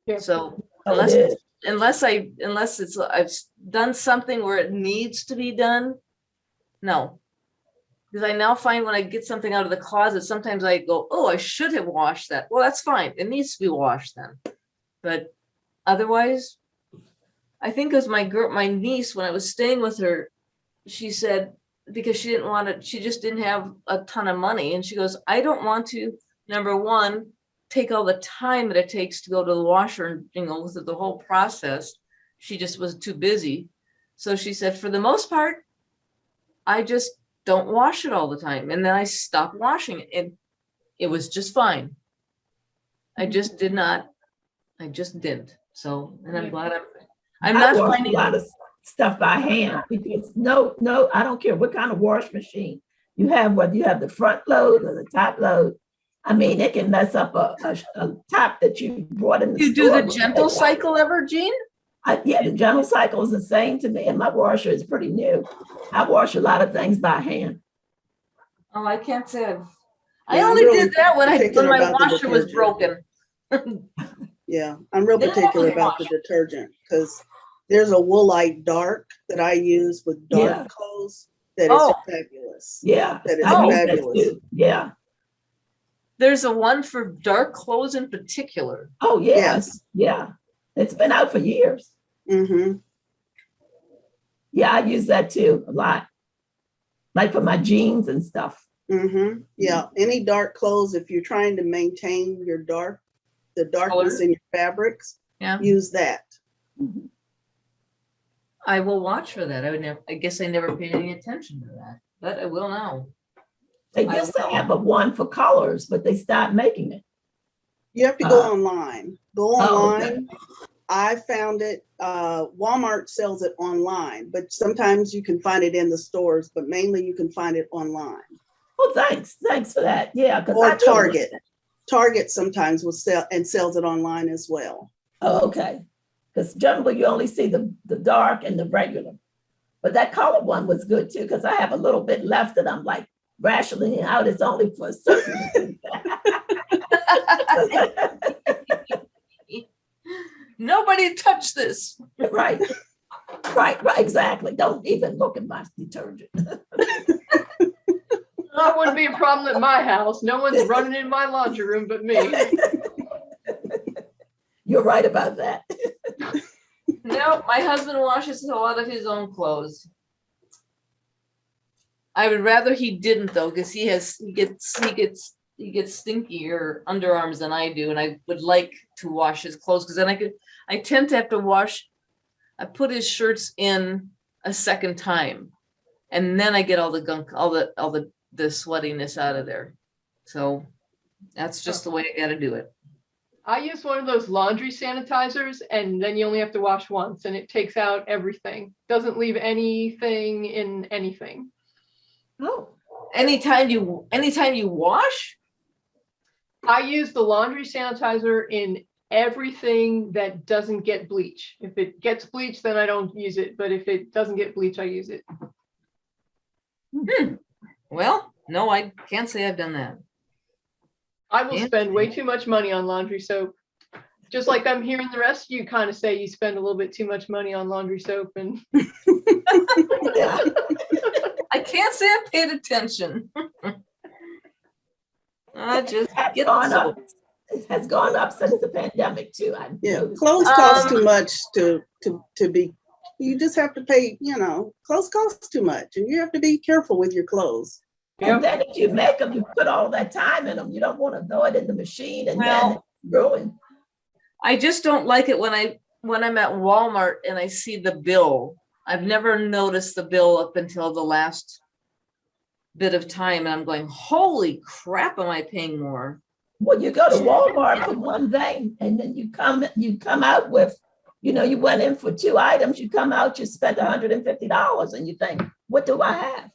Yeah. So Oh, unless it unless it's, I've done something where it needs to be done, no. Because I now find when I get something out of the closet, sometimes I go, oh, I should have washed that. Well, that's fine. It needs to be washed then. But otherwise, I think it was my niece, when I was staying with her, she said, because she didn't want to, she just didn't have a ton of money. And she goes, I don't want to, number one, take all the time that it takes to go to the washer and, go through the whole process. She just was too busy. So she said, for the most part, I just don't wash it all the time. And then I stopped washing it, and it was just fine. I just didn't. So, and I'm glad I'm I not wash finding a lot of stuff by hand because no, I don't care what kind of wash machine you have, whether you have the front load or the top load. I mean, it can mess up a top that you brought in the You do store. the gentle cycle ever, Jean? Yeah, the gentle cycle is the same to me, and my washer is pretty new. I wash a lot of things by hand. Oh, I can't say I Yeah, I'm only really did that when particular my about the washer was detergent. broken. Yeah, I'm real Then I particular only about the wash. detergent because there's a Woolite Dark that I use with dark Yeah. clothes that is Oh. fabulous. Yeah, That is I use that fabulous. too. Yeah. There's a one for dark clothes in particular. Oh, yes. Yes. Yeah. It's been out for years. Mm-hmm. Yeah, I use that too a lot. Like for my jeans and stuff. Mm-hmm. Yeah. Any dark clothes, if you're trying to maintain the darkness in your fabrics, Yeah. use that. Mhm. I will watch for that. I guess I never paid any attention to that, but I will now. They I used to will. have a one for colors, but they stopped making it. You have to go Uh, online. Go oh, okay. online. I found it. Walmart sells it online, but sometimes you can find it in the stores, but mainly you can find it online. Oh, thanks. Thanks for that. Yeah, because Or Target. Target sometimes will sell and sells it online as well. Oh, okay. Because generally you only see the dark and the regular. But that color one was good too, because I have a little bit left that I'm like rationing out. It's only for a certain. Nobody touched this. Right. Right, exactly. Don't even look at my detergent. That wouldn't be a problem at my house. No one's running in my laundry room but me. You're right about that. No, my husband washes a lot of his own clothes. I would rather he didn't though, because he gets stinkier underarms than I do, and I would like to wash his clothes because then I tend to have to wash. I put his shirts in a second time, and then I get all the gunk, all the sweatiness out of there. So that's just the way I got to do it. I use one of those laundry sanitizers, and then you only have to wash once, and it takes out everything. Doesn't leave anything in anything. Oh, anytime you wash? I use the laundry sanitizer in everything that doesn't get bleach. If it gets bleach, then I don't use it. But if it doesn't get bleach, I use it. Well, no, I can't say I've done that. I will spend way too much money on laundry soap. Just like I'm hearing the rest of you kind of say you spend a little bit too much money on laundry soap. And Yeah. I can't say I paid attention. I just It get gone the up. It has gone up since the pandemic too. I Yeah, noticed. clothes cost too much to be. You just have to pay. Clothes cost too much, and you have to be careful with your clothes. And then if you make them, you put all that time in them. You don't want to throw it in the machine and then it's ruined. I just don't like it when I'm at Walmart and I see the bill. I've never noticed the bill up until the last bit of time, and I'm going, holy crap, am I paying more? Well, you go to Walmart for one thing, and then you come out with, you went in for 2 items, you come out, you spent $150, and you think, what do I have?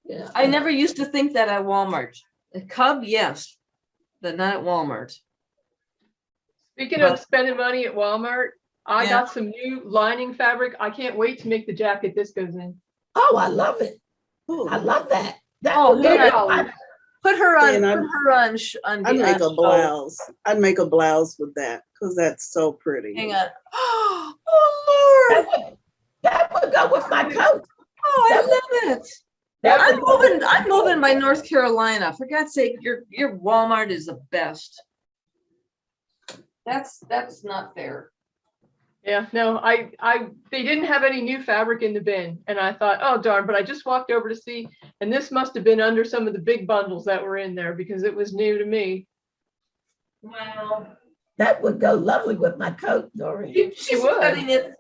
Yeah. I never used to think that at Walmart. At Cub, yes, but not at Walmart. speaking of spending money at Walmart, I Yeah. got some new lining fabric. I can't wait to make the jacket this goes in. Oh, I love it. Ooh. I love that. Oh, Yeah, $8. Put her on, And put her on, I'd make a show. blouse. I'd make a blouse with that because that's so pretty. Hang on. Oh, Lord. That would go with my coat. Oh, I love it. That I'm would go with- moving, I'm moving by North Carolina. For God's sake, your Walmart is the best. That's not fair. Yeah, no, they didn't have any new fabric in the bin, and I thought, oh darn, but I just walked over to see, and this must have been under some of the big bundles that were in there because it was new to me. Wow. That would go lovely with my coat, Doreen. She's would. cutting it.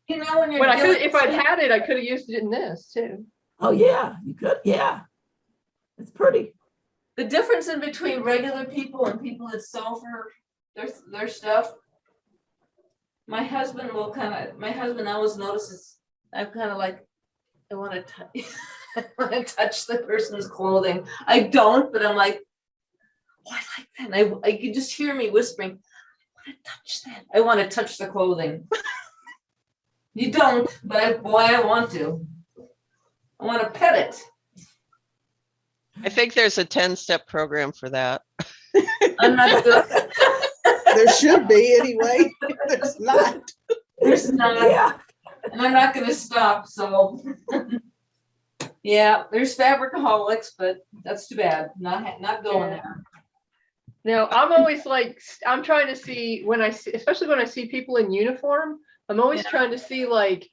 You know, when you're When I could, dealing if I'd had it, I could have used it in this too. Oh, yeah, you could, yeah. It's pretty. the difference in between regular people and people that sew for their stuff. My husband always notices, I'm kind of like, I want to touch, I want to touch the person's clothing. I don't, but I'm like, oh, I like that. And I can just hear me whispering, I want to touch that. I want to touch the clothing. You don't, but boy, I want to. I want to pet it. I think there's a 10-step program for that. I'm not good. There should be anyway. There's not. There's not. Yeah. And I'm not gonna stop, so. Yeah, there's fabricaholics, but that's too bad. Not going there. Now, I'm always like, I'm trying to see when I see, especially when I see people in uniform, I'm always Yeah. trying to see like,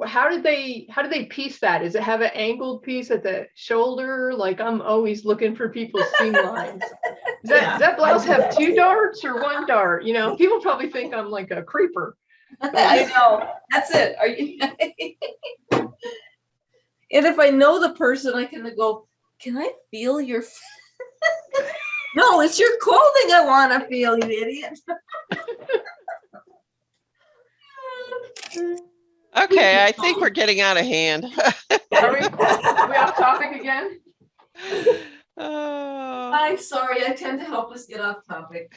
how did they piece that? Does it have an angled piece at the shoulder? Like I'm always looking for people's seam lines. Does that blouse have 2 darts or 1 dart? You know, people probably think I'm like a creeper. I know, that's it. Are you? And if I know the person, I can go, can I feel your? No, it's your clothing I want to feel, you idiot. Okay, I think we're getting out of hand. Are we off topic again? Oh. I'm sorry, I tend to help us get off topic.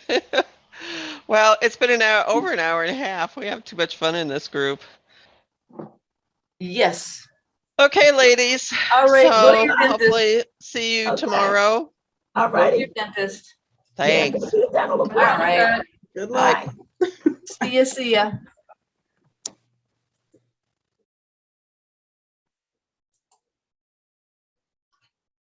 Well, it's been over an hour and a half. We have too much fun in this group. Yes. Okay, ladies. All right, go to So your dentist. hopefully see you Okay. tomorrow. All Go to your righty. dentist. Yeah, Thanks. go to the dental All appointment. right. Good luck. Bye. See ya.